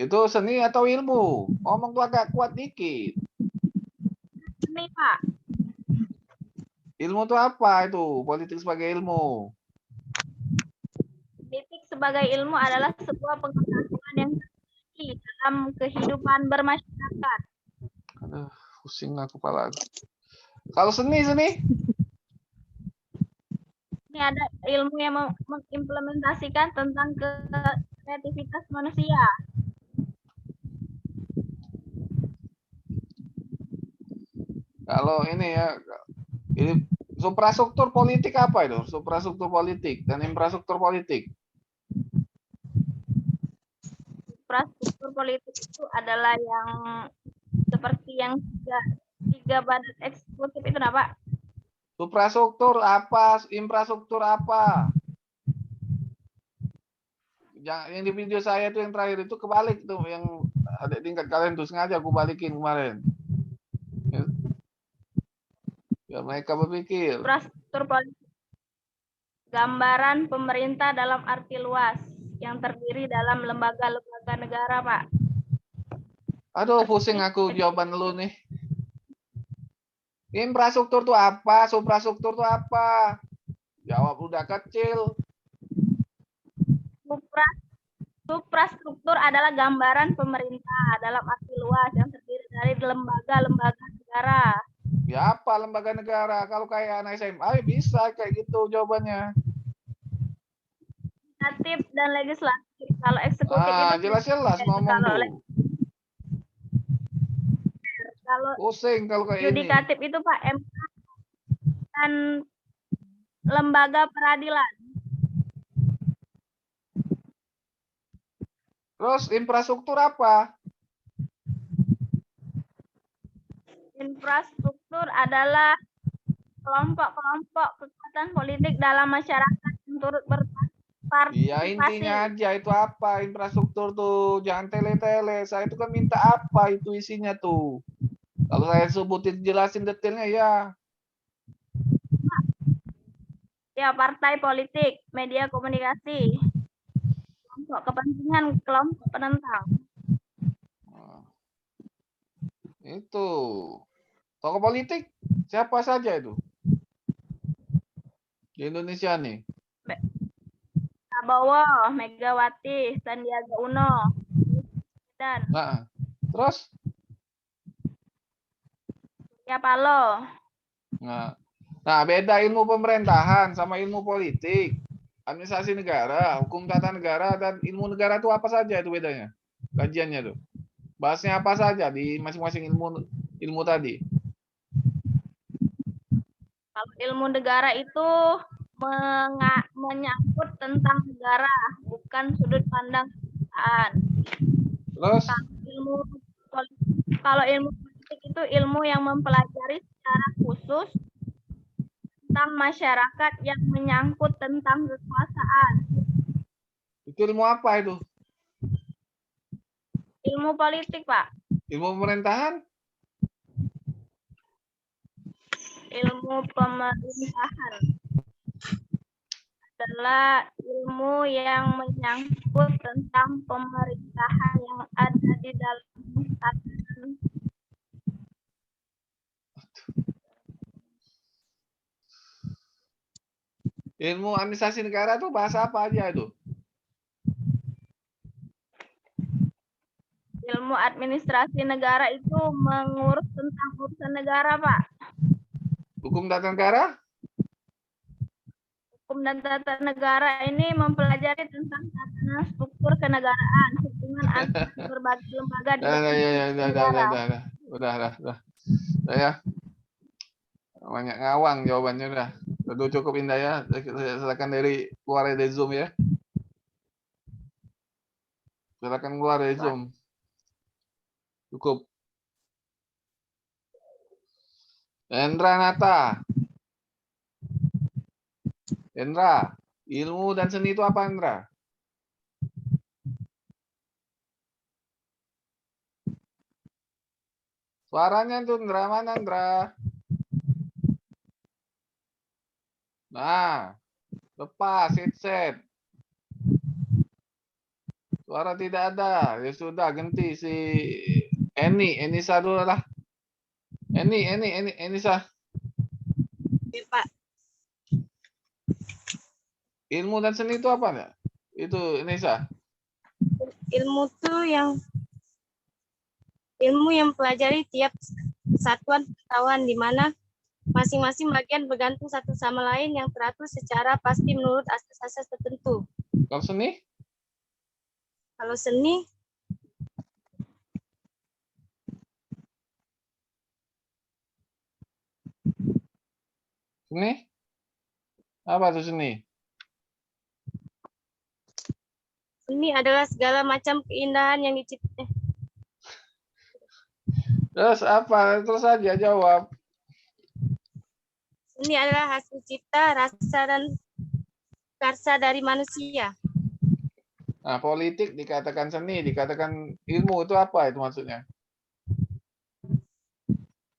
Itu seni atau ilmu? Ngomong tuh agak kuat dikit. Seni, Pak. Ilmu itu apa itu? Politik sebagai ilmu. Politik sebagai ilmu adalah sebuah pengetahuan yang terjadi dalam kehidupan bermasyarakat. Aduh, pusing lah kepala. Kalau seni? Ini ada ilmu yang mengimplementasikan tentang kreativitas manusia. Kalau ini ya, ini suprastruktur politik apa itu? Suprastruktur politik dan infrastruktur politik. Infrastruktur politik itu adalah yang seperti yang tiga badan eksekutif itu, Pak. Suprastruktur apa? Infrastruktur apa? Yang di video saya itu yang terakhir itu kebalik tuh, yang ada tingkat kalian tuh sengaja aku balikin kemarin. Ya mereka berpikir. Infrastruktur politik, gambaran pemerintah dalam arti luas yang terdiri dalam lembaga-lembaga negara, Pak. Aduh, pusing aku jawaban lu nih. Infrastruktur tuh apa? Suprastruktur tuh apa? Jawab udah kecil. Suprastruktur adalah gambaran pemerintah dalam arti luas yang terdiri dari lembaga-lembaga negara. Ya apa lembaga negara? Kalau kayak anak SMA bisa kayak gitu jawabannya. Legislatif dan legislatif. Kalau eksekutif itu jelas-jelas ngomong tuh. Kalau pusing kalau kayak yudikatif itu Pak MK dan lembaga peradilan. Terus infrastruktur apa? Infrastruktur adalah kelompok-kelompok kekuatan politik dalam masyarakat yang turut berpartisipasi. Iya, intinya aja itu apa infrastruktur tuh, jangan tele-tele. Saya itu kan minta apa itu isinya tuh. Kalau saya sebutin jelasin detailnya ya. Ya, partai politik, media komunikasi, kelompok kepentingan, kelompok penentang. Itu. Tokoh politik siapa saja itu? Di Indonesia nih. Prabowo, Megawati, Sandiaga Uno, dan terus? Surya Paloh. Nah, beda ilmu pemerintahan sama ilmu politik. administrasi negara, hukum tata negara, dan ilmu negara itu apa saja itu bedanya? Kajiannya tuh. Bahasnya apa saja di masing-masing ilmu tadi? Kalau ilmu negara itu menyangkut tentang negara, bukan sudut pandang kebangsaan. Terus Kalau ilmu politik itu ilmu yang mempelajari secara khusus tentang masyarakat yang menyangkut tentang kekuasaan. itu ilmu apa itu? Ilmu politik, Pak. Ilmu pemerintahan? Ilmu pemerintahan adalah ilmu yang menyangkut tentang pemerintahan yang ada di dalam tatanan. Ilmu administrasi negara itu bahasa apa aja itu? Ilmu administrasi negara itu mengurus tentang urusan negara, Pak. Hukum tata negara? Hukum dan tata negara ini mempelajari tentang tatanan struktur kenegaraan, hubungan antara berbagai lembaga di dalam negara. Udah ya. Banyak ngawang jawabannya udah. Udah cukup Indah ya. Silakan keluar dari Zoom ya. Silakan keluar dari Zoom. Cukup. Hendra Nata. Hendra, ilmu dan seni itu apa, Hendra? Suaranya tuh, Hendra, mana, Hendra? Nah, lepas headset. Suara tidak ada. Ya sudah, ganti si Enisa dulu lah. Enisa. Pak. Ilmu dan seni itu apa enggak? Itu Enisa. Ilmu yang pelajari tiap kesatuan pengetahuan di mana masing-masing bagian bergantung satu sama lain yang teratur secara pasti menurut asas-asas tertentu. Kalau seni? Kalau seni Seni? Apa itu seni? Seni adalah segala macam keindahan yang diciptakan. Terus apa? Terus aja jawab. Seni adalah hasil cipta, rasa, dan karsa dari manusia. Nah, politik dikatakan seni, dikatakan ilmu, itu apa itu maksudnya?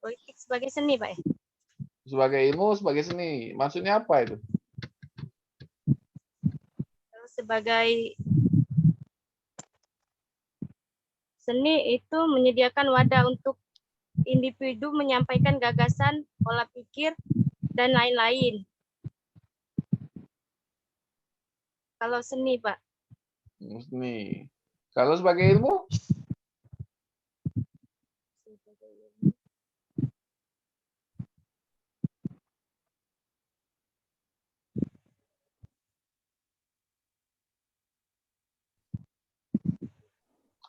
Politik sebagai seni, Pak. Sebagai ilmu, sebagai seni. Maksudnya apa itu? Sebagai seni itu menyediakan wadah untuk individu menyampaikan gagasan, pola pikir, dan lain-lain. Kalau seni, Pak. Seni. Kalau sebagai ilmu?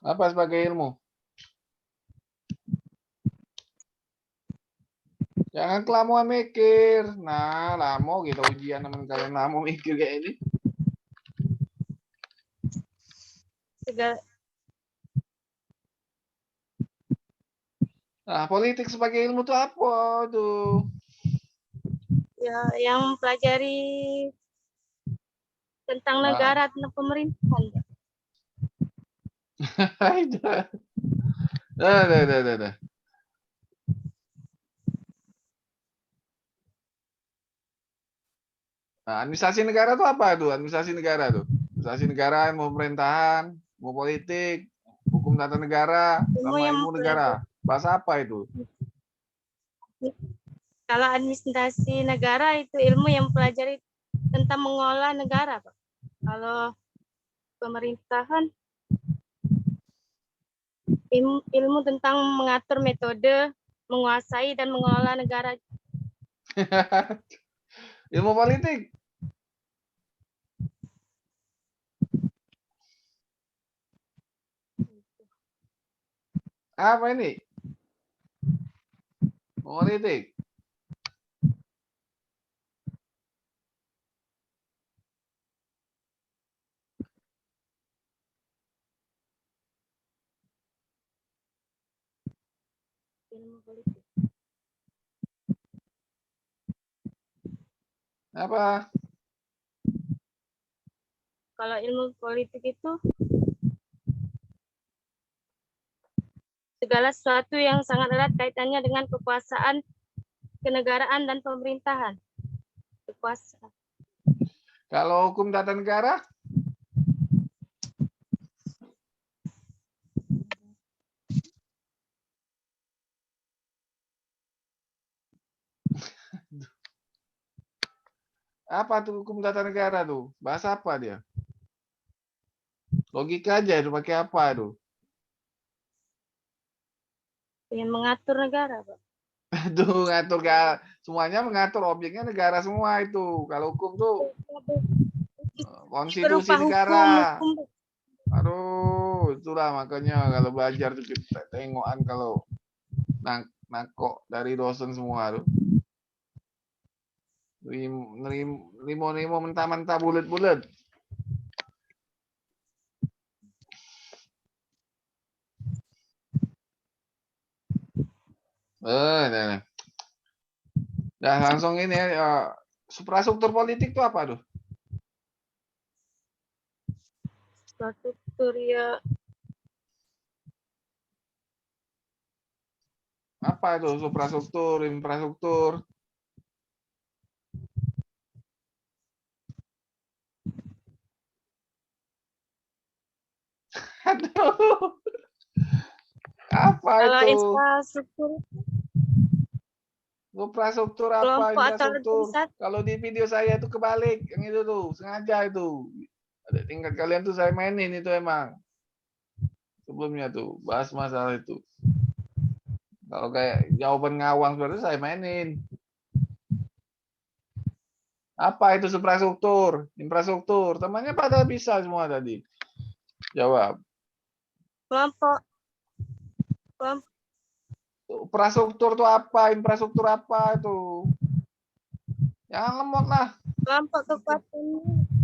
Apa sebagai ilmu? Jangan kelamuan mikir. Nah, lama gitu ujian teman kalian lama mikir kayak ini. Nah, politik sebagai ilmu itu apa tuh? Ya, yang mempelajari tentang negara, tentang pemerintahan. Dah. Nah, administrasi negara itu apa tuh? Administrasi negara tuh. Administrasi negara, ilmu pemerintahan, ilmu politik, hukum tata negara, sama ilmu negara. Bahasa apa itu? Kalau administrasi negara itu ilmu yang mempelajari tentang mengolah negara, Pak. Kalau pemerintahan ilmu tentang mengatur metode, menguasai dan mengelola negara. Ilmu politik. Apa ini? Politik. Ilmu politik. Apa? Kalau ilmu politik itu segala sesuatu yang sangat erat kaitannya dengan kekuasaan, kenegaraan, dan pemerintahan. Kekuasaan. Kalau hukum tata negara? Apa tuh hukum tata negara tuh? Bahasa apa dia? Logika aja itu pakai apa tuh? Yang mengatur negara, Pak. Tuh ngatur semuanya mengatur objeknya negara semua itu. Kalau hukum tuh konstitusi Berupa negara. hukum. Aduh, itulah makanya kalau belajar tuh kita tengokan kalau nakok dari dosen semua tuh. Nimo mentah-mentah bulat-bulat. Nah. Dah langsung ini ya, suprastruktur politik itu apa tuh? Struktur ya Apa itu suprastruktur, infrastruktur? Aduh. Apa kalau itu? infrastruktur Suprastruktur apa kelompok atau infrastruktur? organisasi. Kalau di video saya itu kebalik, yang itu tuh sengaja itu. Ada tingkat kalian tuh saya mainin itu emang. Sebelumnya tuh bahas masalah itu. Kalau kayak jawaban ngawang seperti itu saya mainin. Apa itu suprastruktur, infrastruktur? Temannya pada bisa semua tadi. Jawab. Kelompok Infrastruktur itu apa? Infrastruktur apa itu? Jangan lemot lah. kelompok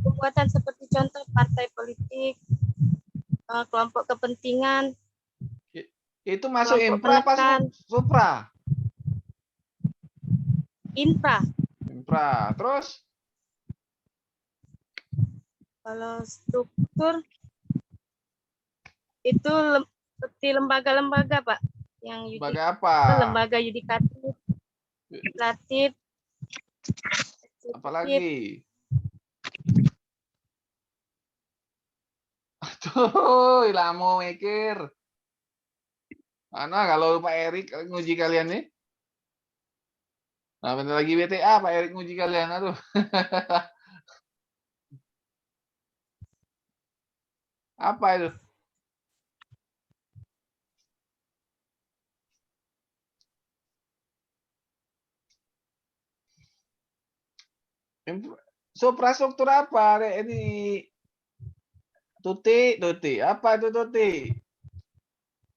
kekuatan seperti contoh partai politik, kelompok kepentingan, Itu masuk kelompok infra apa penekan. supra? Infra. Infra. Terus? Kalau struktur itu seperti lembaga-lembaga, Pak, yang Sebagai apa? lembaga yudikatif, legislatif, Apalagi? Aduh, lama mikir. Mana kalau Pak Erik nguji kalian nih? Nah, bentar lagi BTA Pak Erik nguji kalian. Aduh. Apa itu? Suprastruktur apa? Ini Tuti. Apa itu Tuti?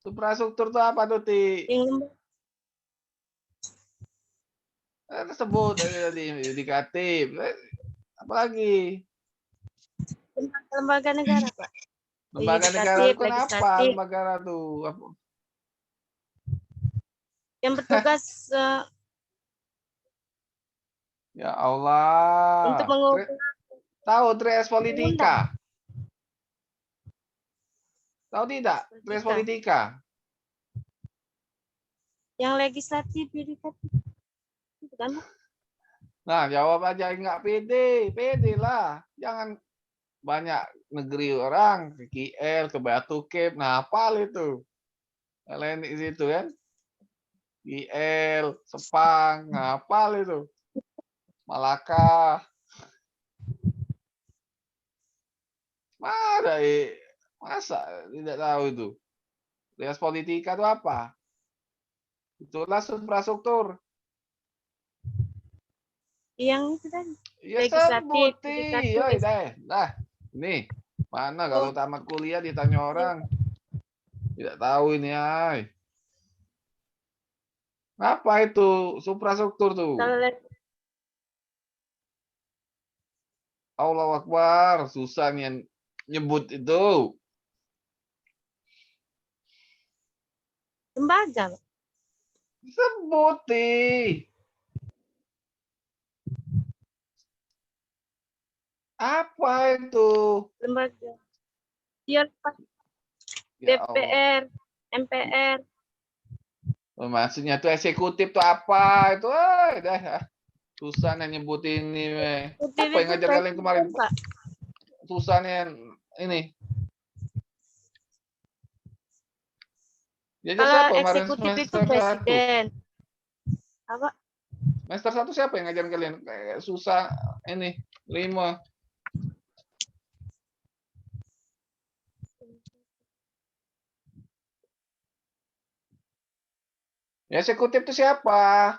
Suprastruktur itu apa Tuti? Tersebut tadi yudikatif. Apalagi? Lembaga negara, Pak. Lembaga negara itu kan apa? Lembaga itu yang bertugas ya Allah. untuk mengubah. Tahu Tres Politika? Tahu tidak? Tres Politika. Yang legislatif, yudikatif. Bukan? Nah, jawab aja enggak pede lah. Jangan banyak negeri orang ke KL, ke Batu Cape, nah hafal itu. Kalian di situ kan? KL, Sepang, hafal itu. Malaka. Masa tidak tahu itu? Rias Politika itu apa? Itulah infrastruktur. Yang itu tadi. Ya Legislatif, sebuti. Yoi, dah. Nih, mana kalau tamat kuliah ditanya orang. Tidak tahu ini, ay. Apa itu suprastruktur tuh? Kalau Allahu Akbar, susah nih yang nyebut itu. lembaga, Sebuti. Apa itu? lembaga. Dia Ya Allah. DPR, MPR, Oh, maksudnya tuh eksekutif tuh apa itu? Dah susah nih nyebut ini. Putih Apa yang itu ngajar kalian kemarin? presiden, Pak. Susah nih ini. Diajar Kalau siapa kemarin eksekutif itu semester 1? presiden. Apa? Semester 1 siapa yang ngajarin kalian? Kayak susah ini. 5. Ya eksekutif itu siapa?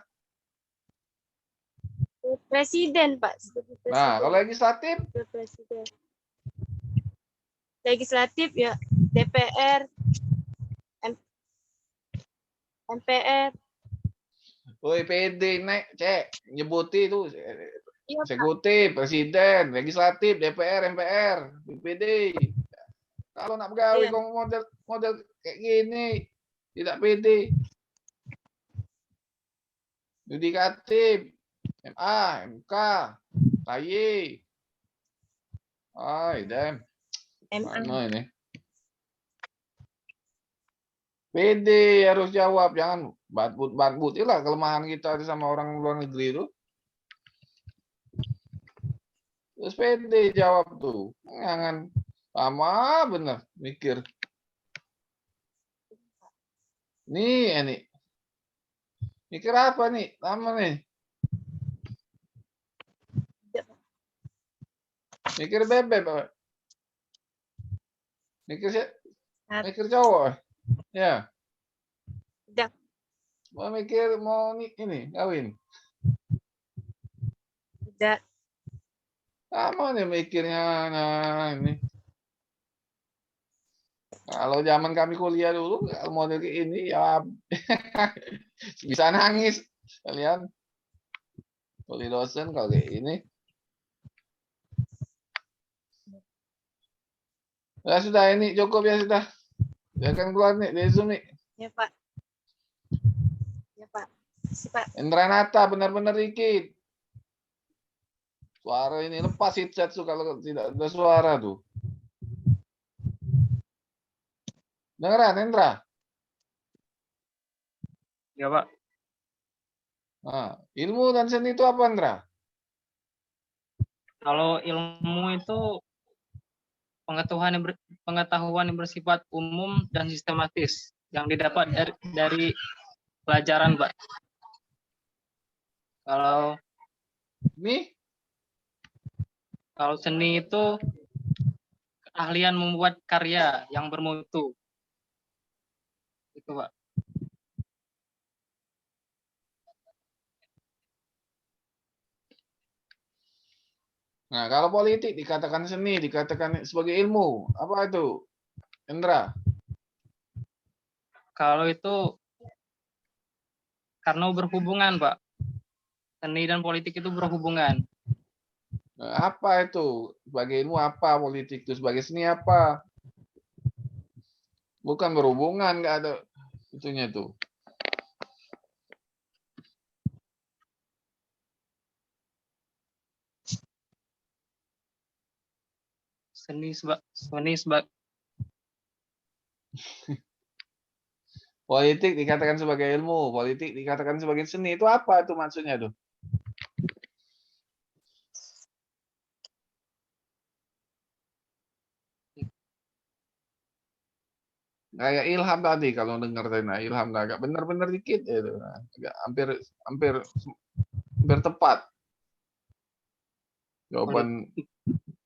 Presiden, Pak. Nah, kalau legislatif? Presiden. Legislatif ya DPR, MPR. Woi PD naik, cek. Nyebuti itu Iya, Pak. eksekutif, presiden, legislatif, DPR, MPR, DPD. Kalau nak pegawai Iya. kok model kayak gini, tidak pede. Yudikatif, MA, MK, KY. Dem. MA. Mana ini? Pede harus jawab, jangan batbut. Itulah kelemahan kita sama orang luar negeri itu. Terus pede jawab tuh. Jangan lama bener mikir. Ini. Mikir apa nih? Lama nih. Mikir bebek, Pak. Mikir cowok. Ya. Tidak. Mau mikir mau ini kawin. Tidak. Sama nih mikirnya ini. Kalau zaman kami kuliah dulu model kayak ini ya bisa nangis kalian. Kalau dosen kalau kayak ini. Ya sudah ini cukup ya sudah. Ya kan keluar nih dari Zoom nih. Ya, Pak. Ya, Pak. Si, Pak. Indranata benar-benar dikit. Suara ini lepas headset tuh kalau tidak ada suara tuh. Dengeran Indra? Ya, Pak. Nah, ilmu dan seni itu apa, Indra? Kalau ilmu itu pengetahuan yang bersifat umum dan sistematis yang didapat dari pelajaran, Pak. Kalau seni itu keahlian membuat karya yang bermutu. Itu, Pak. Nah, kalau politik dikatakan seni, dikatakan sebagai ilmu. Apa itu, Indra? Kalau itu karena berhubungan, Pak. Seni dan politik itu berhubungan. Nah, apa itu? Sebagai ilmu apa? Politik itu sebagai seni apa? Bukan berhubungan, nggak ada itunya tuh. Politik dikatakan sebagai ilmu, politik dikatakan sebagai seni. Itu apa itu maksudnya tuh? Kayak Ilham tadi kalau dengar Ilham agak benar-benar dikit itu. Agak hampir tepat. Jawaban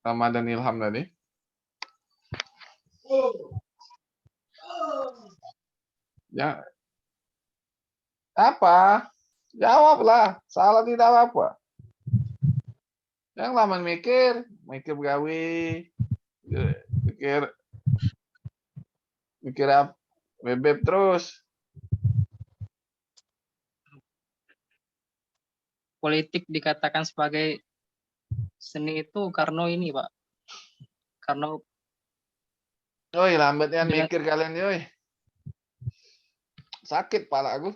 Ramadan Ilham tadi. Ya. Apa? Jawablah. Salah tidak apa-apa. Yang lama mikir gawe, mikir apa? Bebek terus. politik dikatakan sebagai seni itu karena ini, Pak. Karena Yoi, lambatnya dengan mikir kalian, yoi. Sakit pala aku.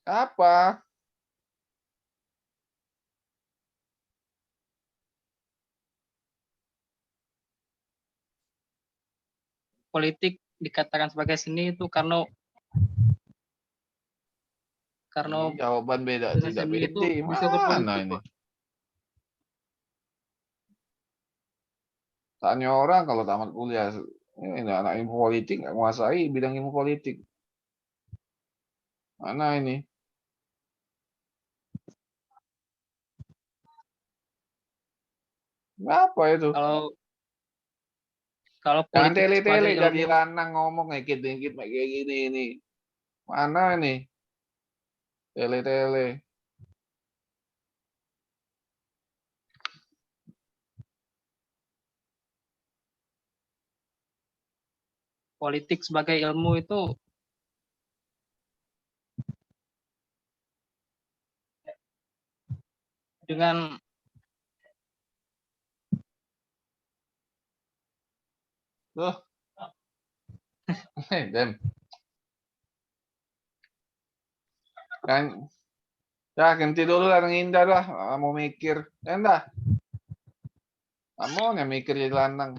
Apa? politik dikatakan sebagai seni itu karena Ini jawaban beda dengan tidak seni itu pede. bisa Mana berpolitik, ini? Pak. Tanya orang kalau tamat kuliah, ini anak ilmu politik nggak menguasai bidang ilmu politik. Mana ini? Apa itu? Kalau Jangan politik tele-tele sebagai jadi ilmu, lanang ngomong ngikit-ngikit kayak gini ini. Mana ini? Tele-tele. politik sebagai ilmu itu dengan Tuh. Dem. Kan ya ganti dulu lah ngindar lah, mau mikir. Endah. Kamu yang mikir jadi lanang.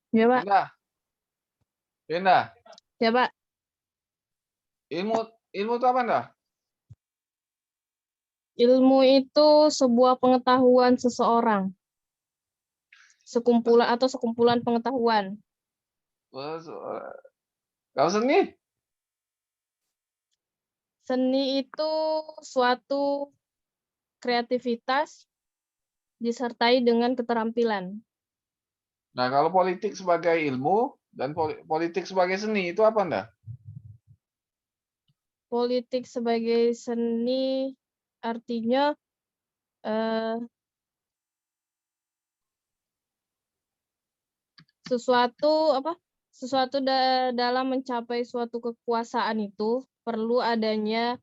Ya, Pak. Endah. Endah. Ya, Pak. Ilmu itu apa endah? Ilmu itu sebuah pengetahuan seseorang. Sekumpulan pengetahuan. Kalau seni? Seni itu suatu kreativitas disertai dengan keterampilan. Nah, kalau politik sebagai ilmu dan politik sebagai seni itu apa endah? Politik sebagai seni artinya sesuatu dalam mencapai suatu kekuasaan itu perlu adanya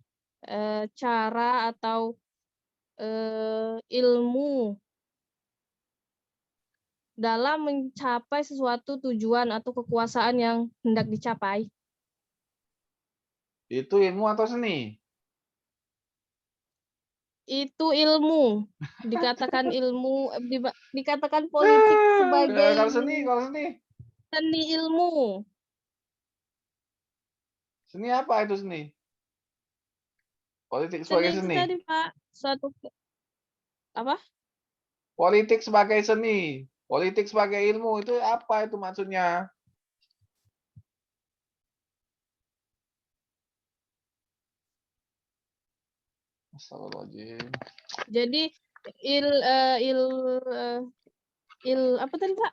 cara atau ilmu dalam mencapai sesuatu tujuan atau kekuasaan yang hendak dicapai. Itu ilmu atau seni? Itu ilmu, dikatakan ilmu, dikatakan politik sebagai Kalau seni. seni ilmu. Seni apa itu seni? Politik sebagai Seni itu seni. tadi, Pak, suatu apa? Politik sebagai seni. Politik sebagai ilmu itu apa itu maksudnya? Astagfirullahaladzim. Jadi apa tadi, Pak?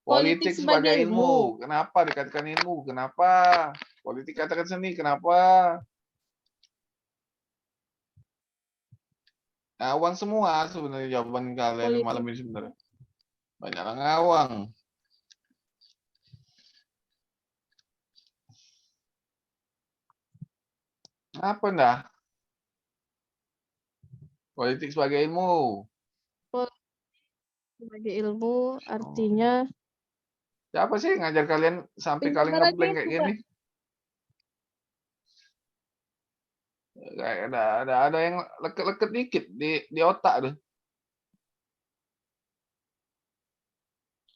Politik sebagai ilmu. Kenapa dikatakan ilmu? Kenapa? Politik katakan seni. Kenapa? Ngawang semua sebenarnya jawaban kalian malam ini sebenarnya. Banyak yang ngawang. Apa enggak? Politik sebagai ilmu. Sebagai ilmu artinya Siapa sih yang ngajar kalian sampai kalian ngeblank kayak gini? Kayak ada yang leket-leket dikit di otak tuh.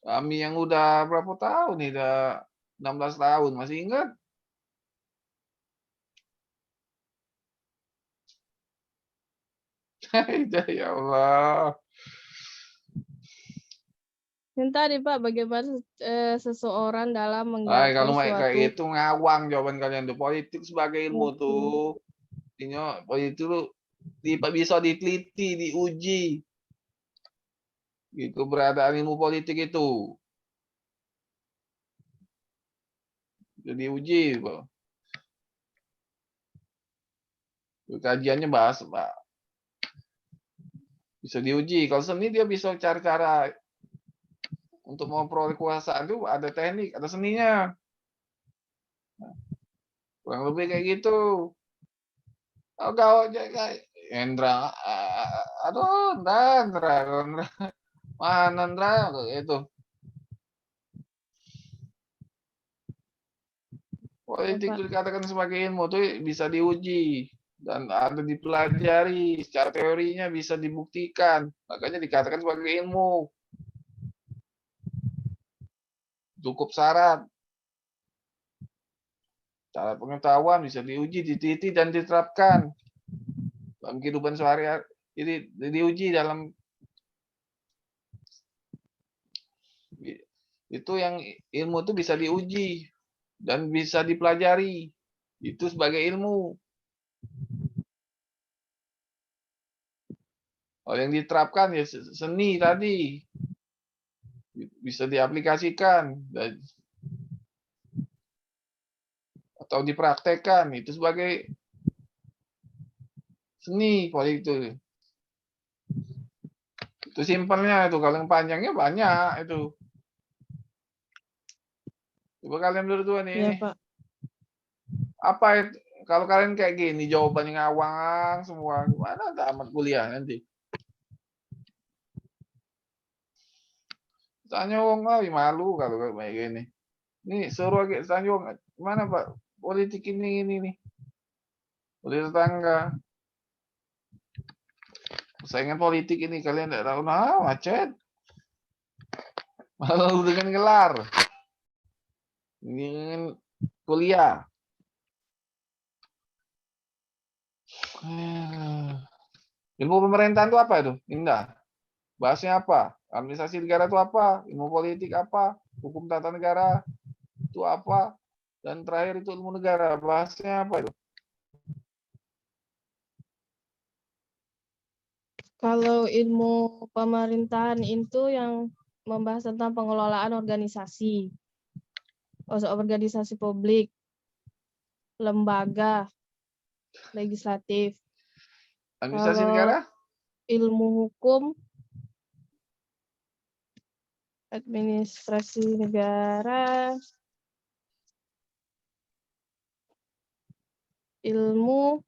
Kami yang udah berapa tahun nih, udah 16 tahun, masih ingat? Ya Allah. yang tadi, Pak, bagaimana seseorang dalam Ay, menggapai kalau kayak suatu gitu ngawang jawaban kalian tuh. Politik sebagai ilmu tuh. Inyo, politik tuh bisa diteliti, diuji. Gitu keberadaan ilmu politik itu. Jadi uji, Pak. Kajiannya bahas, Pak. Bisa diuji. Kalau seni dia bisa cari cara untuk memperoleh kekuasaan itu ada teknik, ada seninya. Kurang lebih kayak gitu. Oh, kau Hendra, aduh, Ndra, mana Ndra itu. Politik Pak. itu dikatakan sebagai ilmu itu bisa diuji dan ada dipelajari secara teorinya bisa dibuktikan, makanya dikatakan sebagai ilmu. Cukup syarat cara pengetahuan bisa diuji, diteliti dan diterapkan dalam kehidupan sehari-hari. Jadi diuji dalam itu, yang ilmu itu bisa diuji dan bisa dipelajari. Itu sebagai ilmu. Kalau yang diterapkan ya seni tadi bisa diaplikasikan atau dipraktekkan, itu sebagai seni. Kalau itu simpelnya, itu kalau yang panjangnya banyak itu. Coba kalian berdua nih, Iya, ini Pak. apa itu? Kalau kalian kayak gini jawabannya ngawang semua, gimana tamat kuliah nanti? Tanya wong, malu kalau kayak gini. Nih suruh lagi tanya wong, gimana Pak politik ini nih, politik tetangga, persaingan politik ini kalian tidak tahu, nah macet, malu dengan gelar, dengan kuliah. Ilmu pemerintahan itu apa itu? Indah. Bahasnya apa? Administrasi negara itu apa? Ilmu politik apa? Hukum tata negara itu apa? Dan terakhir itu ilmu negara. Bahasnya apa itu? Kalau ilmu pemerintahan itu yang membahas tentang pengelolaan organisasi, organisasi publik, lembaga, legislatif. Administrasi Kalau negara? ilmu hukum, administrasi negara, ilmu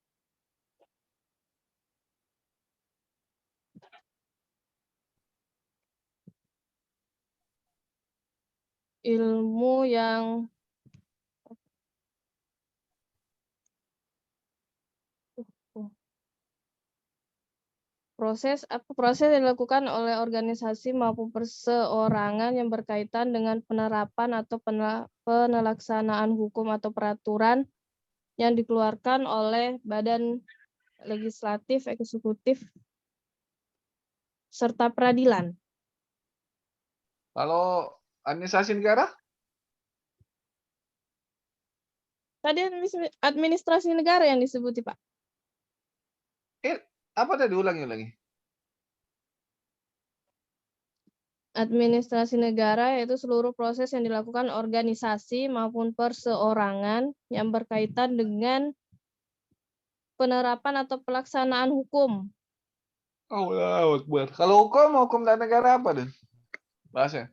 yang proses yang dilakukan oleh organisasi maupun perseorangan yang berkaitan dengan penerapan atau penelaksanaan hukum atau peraturan yang dikeluarkan oleh badan legislatif, eksekutif, serta peradilan. Kalau administrasi negara? Tadi administrasi negara yang disebut, Pak. Apa tadi ulangi lagi? Administrasi negara yaitu seluruh proses yang dilakukan organisasi maupun perseorangan yang berkaitan dengan penerapan atau pelaksanaan hukum. Allahu Akbar. Kalau hukum tata negara apa deh? Bahasnya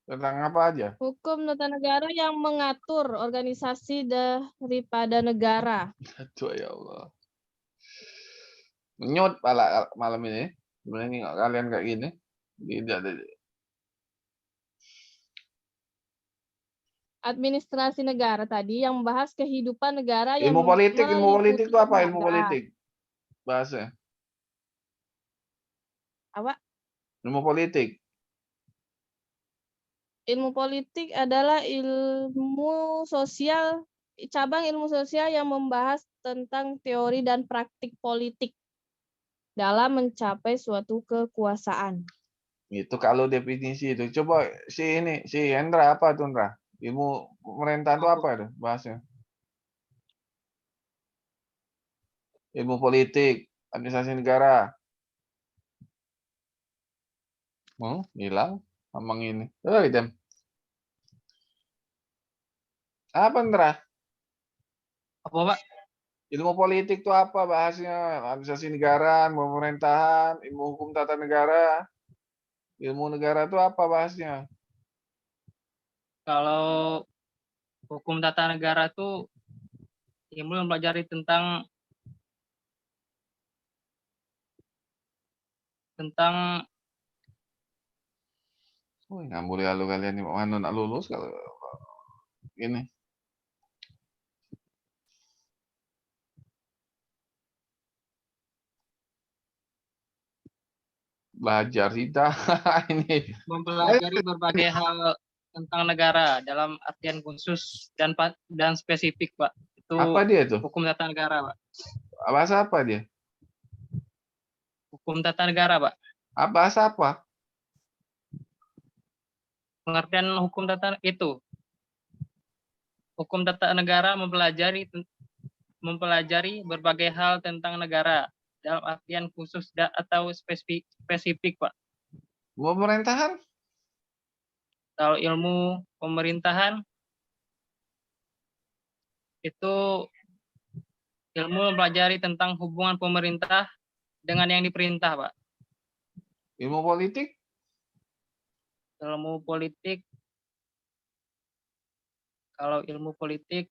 tentang apa aja? Hukum tata negara yang mengatur organisasi daripada negara. Aduh ya Allah. Menyut pala malam ini. Sebenarnya nggak kalian kayak gini. Tidak ada. Administrasi negara tadi yang membahas kehidupan negara yang Ilmu politik itu apa? Ilmu lembaga. politik. Bahasa. Apa? Ilmu politik. Ilmu politik adalah ilmu sosial, cabang ilmu sosial yang membahas tentang teori dan praktik politik dalam mencapai suatu kekuasaan. Itu kalau definisi itu. Coba si Hendra apa tuh Hendra? Ilmu pemerintahan itu apa itu bahasnya? Ilmu politik, administrasi negara. Hilang ngomong ini. Dem. Apa Hendra? Apa, Pak? Ilmu politik itu apa bahasnya? Administrasi negara, pemerintahan, ilmu hukum tata negara. Ilmu negara itu apa bahasnya? Kalau hukum tata negara itu ilmu mempelajari tentang Wih, nggak boleh lalu kalian nih, mana nak lulus kalau ini. Belajar tidak ini. mempelajari berbagai hal tentang negara dalam artian khusus dan spesifik, Pak. Itu Apa dia tuh? hukum tata negara, Pak. Bahasa apa dia? Hukum tata negara, Pak. Bahasa apa? Pengertian hukum tata itu. Hukum tata negara mempelajari berbagai hal tentang negara dalam artian khusus atau spesifik, Pak. Pemerintahan? Kalau ilmu pemerintahan itu ilmu mempelajari tentang hubungan pemerintah dengan yang diperintah, Pak. Ilmu politik? Ilmu politik, kalau ilmu politik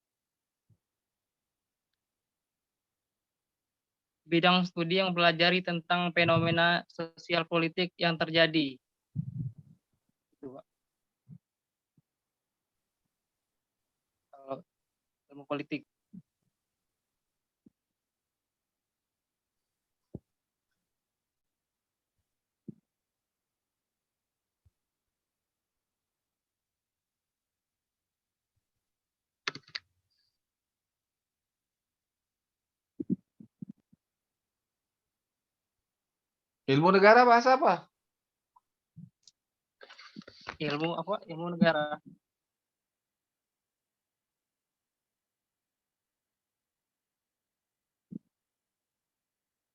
bidang studi yang mempelajari tentang fenomena sosial politik yang terjadi. Itu, Pak. Kalau ilmu politik. Ilmu negara bahasa apa? Ilmu apa? Ilmu negara.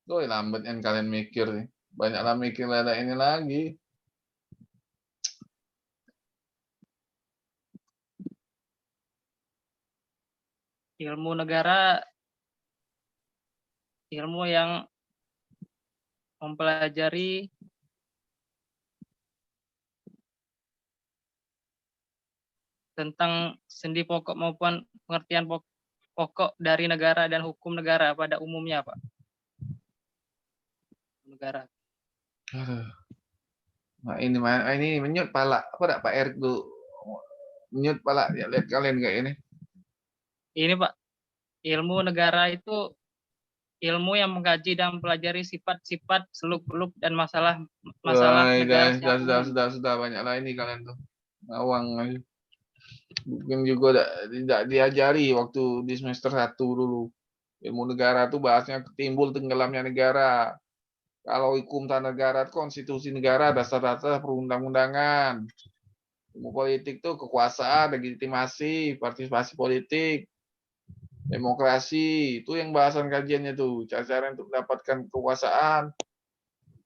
Tuh lambat yang kalian mikir nih. Banyaklah mikir ada ini lagi. Ilmu negara, ilmu yang mempelajari tentang sendi pokok maupun pengertian pokok dari negara dan hukum negara pada umumnya, Pak. Negara. Nah, ini menyut pala. Apa dak Pak Erik tuh? Menyut pala. Ya, lihat kalian kayak ini. Ini, Pak, ilmu negara itu ilmu yang mengkaji dan mempelajari sifat-sifat, seluk-beluk dan masalah Wah, negara sudah banyaklah ini kalian tuh. Ngawang aja. Mungkin juga tidak diajari waktu di semester 1 dulu. Ilmu negara tuh bahasnya timbul tenggelamnya negara. Kalau hukum tata negara, konstitusi negara, dasar-dasar perundang-undangan. Ilmu politik tuh kekuasaan, legitimasi, partisipasi politik, demokrasi, itu yang bahasan kajiannya tuh. Cara untuk mendapatkan kekuasaan,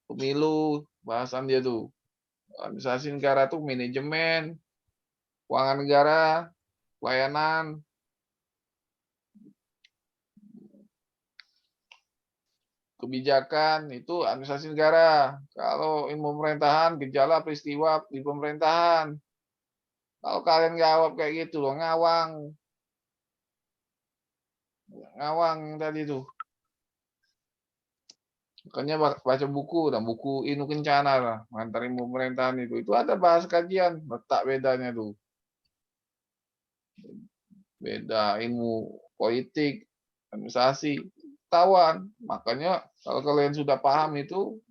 pemilu, bahasan dia tuh. Administrasi negara tuh manajemen, keuangan negara, pelayanan, kebijakan, itu administrasi negara. Kalau ilmu pemerintahan, gejala peristiwa di pemerintahan. Kalau kalian jawab kayak gitu loh, ngawang tadi tuh. Makanya baca buku, dan buku Inu Kencana lah, mengantar ilmu pemerintahan itu ada bahas kajian, letak bedanya tuh. Beda ilmu politik, administrasi, tawan. Makanya kalau kalian sudah paham itu,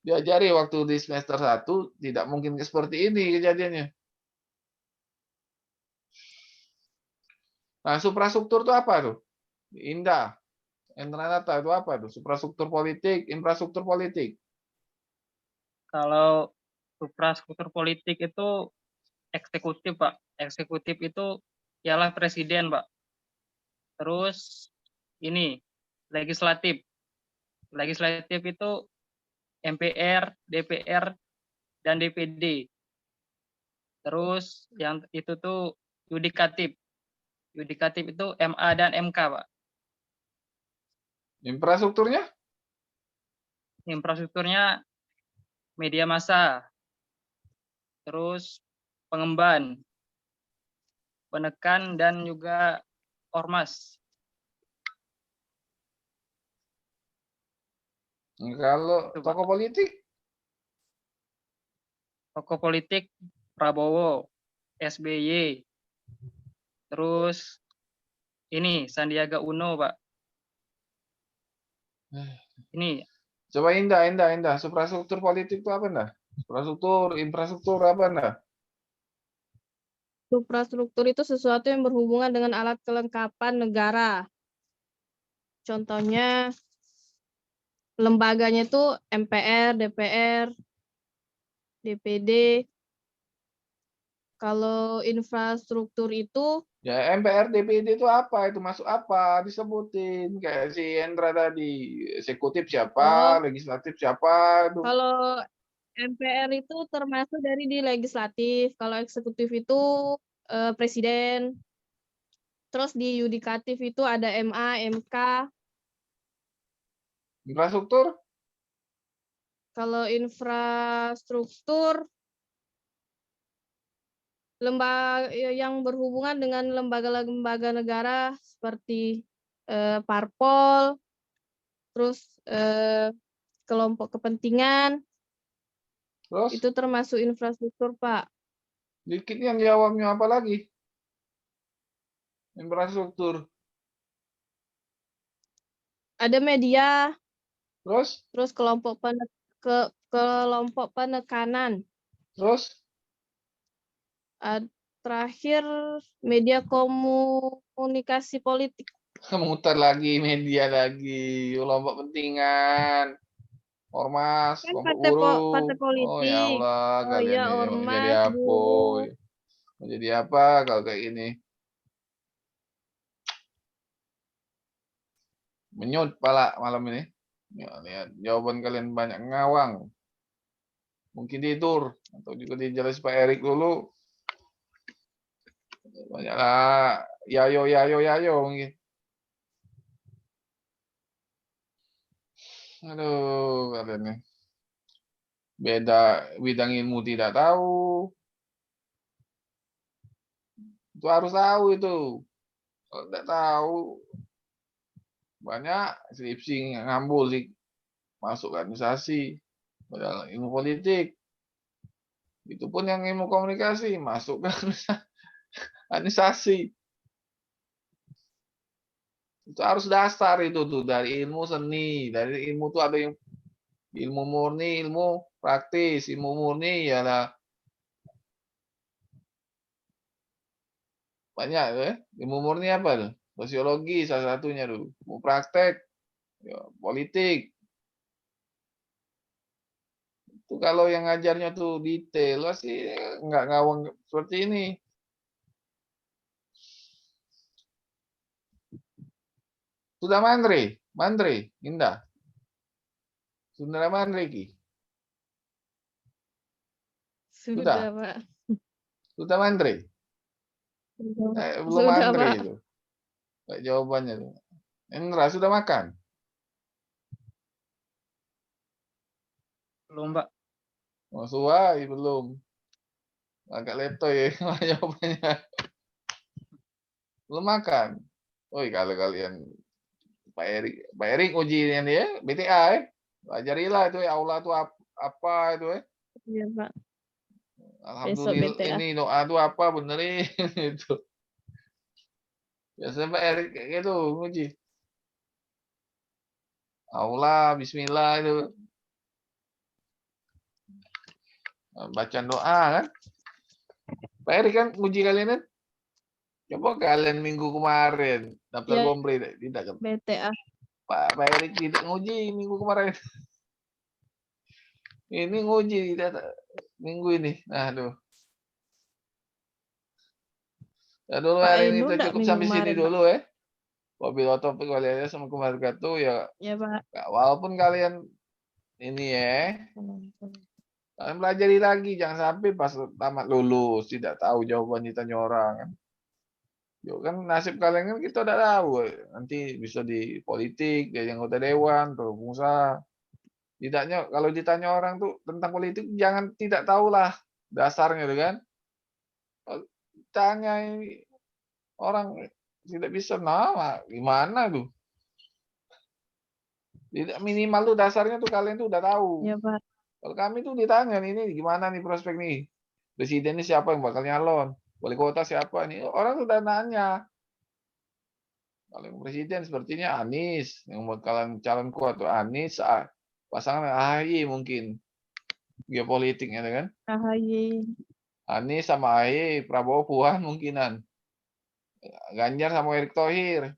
diajari waktu di semester 1, tidak mungkin seperti ini kejadiannya. Nah, suprastruktur itu apa tuh? Indah. Entranata itu apa tuh? Suprastruktur politik, infrastruktur politik. Kalau suprastruktur politik itu eksekutif, Pak. Eksekutif itu ialah presiden, Pak. Terus ini legislatif. Legislatif itu MPR, DPR, dan DPD. Terus yang itu tuh yudikatif. Yudikatif itu MA dan MK, Pak. Infrastrukturnya? Infrastrukturnya media massa. Terus pengemban, penekan, dan juga ormas? Kalau Itu, Pak. tokoh politik, Tokoh politik Prabowo, SBY, terus ini Sandiaga Uno, Pak. Ini coba Indah. Suprastruktur politik itu apa Indah? Infrastruktur apa Indah? Suprastruktur itu sesuatu yang berhubungan dengan alat kelengkapan negara. Contohnya lembaganya itu MPR, DPR, DPD. Kalau infrastruktur itu Ya MPR DPD itu apa? Itu masuk apa? Disebutin kayak si Hendra tadi. Eksekutif siapa? Legislatif siapa? Itu. kalau MPR itu termasuk dari di legislatif. Kalau eksekutif itu presiden. Terus di yudikatif itu ada MA, MK. Infrastruktur? Kalau infrastruktur lembaga yang berhubungan dengan lembaga-lembaga negara seperti parpol, terus kelompok kepentingan, Terus itu termasuk infrastruktur, Pak. dikit yang jawabnya apa lagi? Infrastruktur. Ada media, Terus? terus kelompok penekanan. Terus? Terakhir media komunikasi politik. Muter lagi, media lagi, kelompok kepentingan, ormas, Kan kelompok partai buruh. politik. Oh ya Allah, Oh kalian iya, ini mau jadi ormas, apa? buruh. Mau jadi apa kalau kayak gini? Menyut pala malam ini. Ya, lihat jawaban kalian banyak ngawang. Mungkin tidur atau juga dijelas Pak Erik dulu. Banyaklah yayo mungkin. Aduh, kalian nih. Beda bidang ilmu tidak tahu. Itu harus tahu itu. Kalau tidak tahu, banyak skripsi ngambul sih masuk organisasi. Padahal ilmu politik. Itu pun yang ilmu komunikasi masuk ke organisasi. Itu harus dasar itu tuh dari ilmu seni. Dari ilmu tuh ada yang ilmu murni, ilmu praktis. Ilmu murni ialah banyak ya. Ilmu murni apa tuh? Sosiologi salah satunya dulu. Ilmu praktek, ya, politik. Itu kalau yang ngajarnya tuh detail, sih nggak ngawang seperti ini. Sudah Mandri, Indah. Sudah Mandri Ki. Sudah, Pak. Sudah Mandri. Belum Sudah, Mandri Pak. itu. Kayak jawabannya tuh. Indra sudah makan? belum, Pak. Oh, suai belum. Agak letoy ya jawabannya. Belum makan. Oi, kalau kalian Pak Erik ujinya nih ya, BTA ya. Pelajarilah itu ya, aula itu apa itu ya. Iya, Pak. Alhamdulillah BTA. ini doa itu apa benerin itu. Biasanya Pak Erik kayak gitu nguji. Aula, bismillah itu. Bacaan doa kan. Pak Erik kan nguji kalian kan. Coba kalian minggu kemarin daftar Ya, komplit tidak kan? BTA. Pak Erik tidak nguji minggu kemarin. Ini nguji minggu ini. Aduh. Ya dulu Pak hari ini Enu kita enggak cukup minggu sampai sini kemarin, Pak? dulu ya. Wabillahi taufiq wal hidayah, assalamualaikum warahmatullahi wabarakatuh ya. Ya, Pak. Walaupun kalian ini ya, kalian pelajari lagi, jangan sampai pas tamat lulus tidak tahu jawaban ditanya orang kan. Yo kan nasib kalian kan kita udah tahu. Nanti bisa di politik, jadi anggota dewan, atau pengusaha. Tidaknya kalau ditanya orang tuh tentang politik jangan tidak tahulah dasarnya tuh kan. Tanya orang tidak bisa nama. Gimana tuh? Tidak, minimal tuh dasarnya tuh kalian tuh udah tahu. Ya, Pak. Kalau kami tuh ditanya ini gimana nih prospek nih? Presiden ini siapa yang bakal nyalon? Wali kota siapa nih? Orang sudah nanya. Kalau yang presiden sepertinya Anies yang bakalan calon kuat tuh Anies, pasangan AHY mungkin geopolitiknya kan? AHY. Anies sama AHY, Prabowo Puan mungkinan. Ganjar sama Erick Thohir.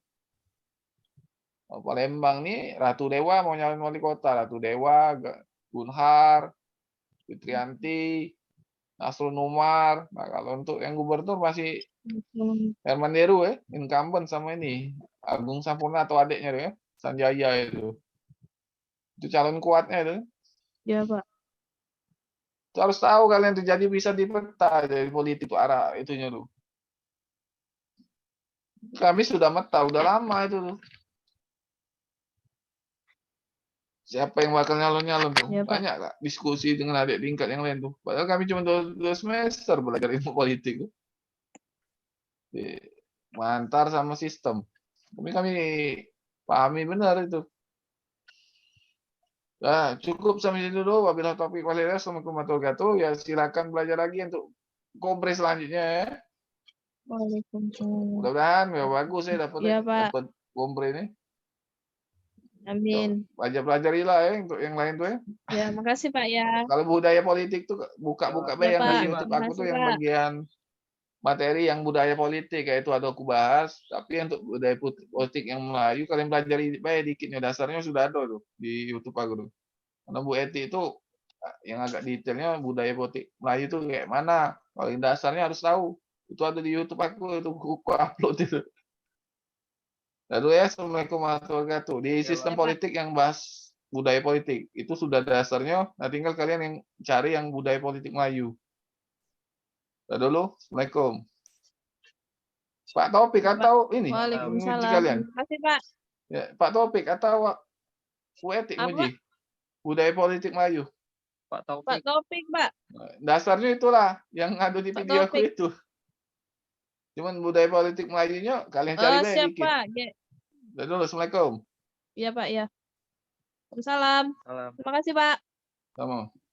Oh, Palembang nih Ratu Dewa mau nyalon wali kota, Ratu Dewa, Gunhar, Fitrianti, Nasrul Numar. Nah, kalau untuk yang gubernur masih Herman Deru incumbent sama ini Agung Sampurna atau adiknya tuh Sanjaya itu calon kuatnya itu. Ya, Pak. Itu harus tahu kalian tuh, jadi bisa dipeta dari politik tuh arah itunya tuh. Kami sudah meta udah lama itu tuh. Siapa yang bakal nyalon tuh? Ya, Pak. Banyak lah diskusi dengan adik tingkat yang lain tuh. Padahal kami cuma 2 semester belajar ilmu politik tuh. Mantar sama sistem. Kami pahami benar itu. Nah, cukup sampai situ dulu. Wabillahi taufiq wal hidayah. Assalamualaikum warahmatullahi wabarakatuh. Ya silakan belajar lagi untuk kompres selanjutnya ya. Waalaikumsalam. Mudah-mudahan ya bagus ya Iya, Pak. dapat kompres ini. Amin. Pelajarilah ya untuk yang lain tuh ya. Ya, makasih Pak ya. Kalau budaya politik tuh buka-buka Ya, yang Pak. di YouTube aku Makasih, tuh yang Pak. bagian materi yang budaya politik kayak itu ada aku bahas, tapi untuk budaya politik yang Melayu kalian pelajari baik dikitnya, dasarnya sudah ada tuh di YouTube aku tuh. Karena Bu Eti itu yang agak detailnya budaya politik Melayu itu kayak mana, kalau yang dasarnya harus tahu. Itu ada di YouTube aku, itu aku upload itu. Lalu ya, Assalamualaikum warahmatullahi wabarakatuh. Di sistem Pak. politik yang bahas budaya politik itu sudah dasarnya, nah tinggal kalian yang cari yang budaya politik Melayu. Udah dulu, Assalamualaikum. Pak Taufik atau ini Waalaikumsalam. menguji kalian? Terima kasih Pak. Ya, Pak Taufik atau Bu Eti Apa? menguji budaya politik Melayu. Pak Pak Taufik. Taufik Pak. Dasarnya itulah yang ada di Pak video aku Taufik. itu. Cuman budaya politik Melayunya kalian cari baik Siap dikit. Pak. Udah dulu, Assalamualaikum. Iya Pak ya. Waalaikumsalam. Salam. Terima kasih Pak. Sama.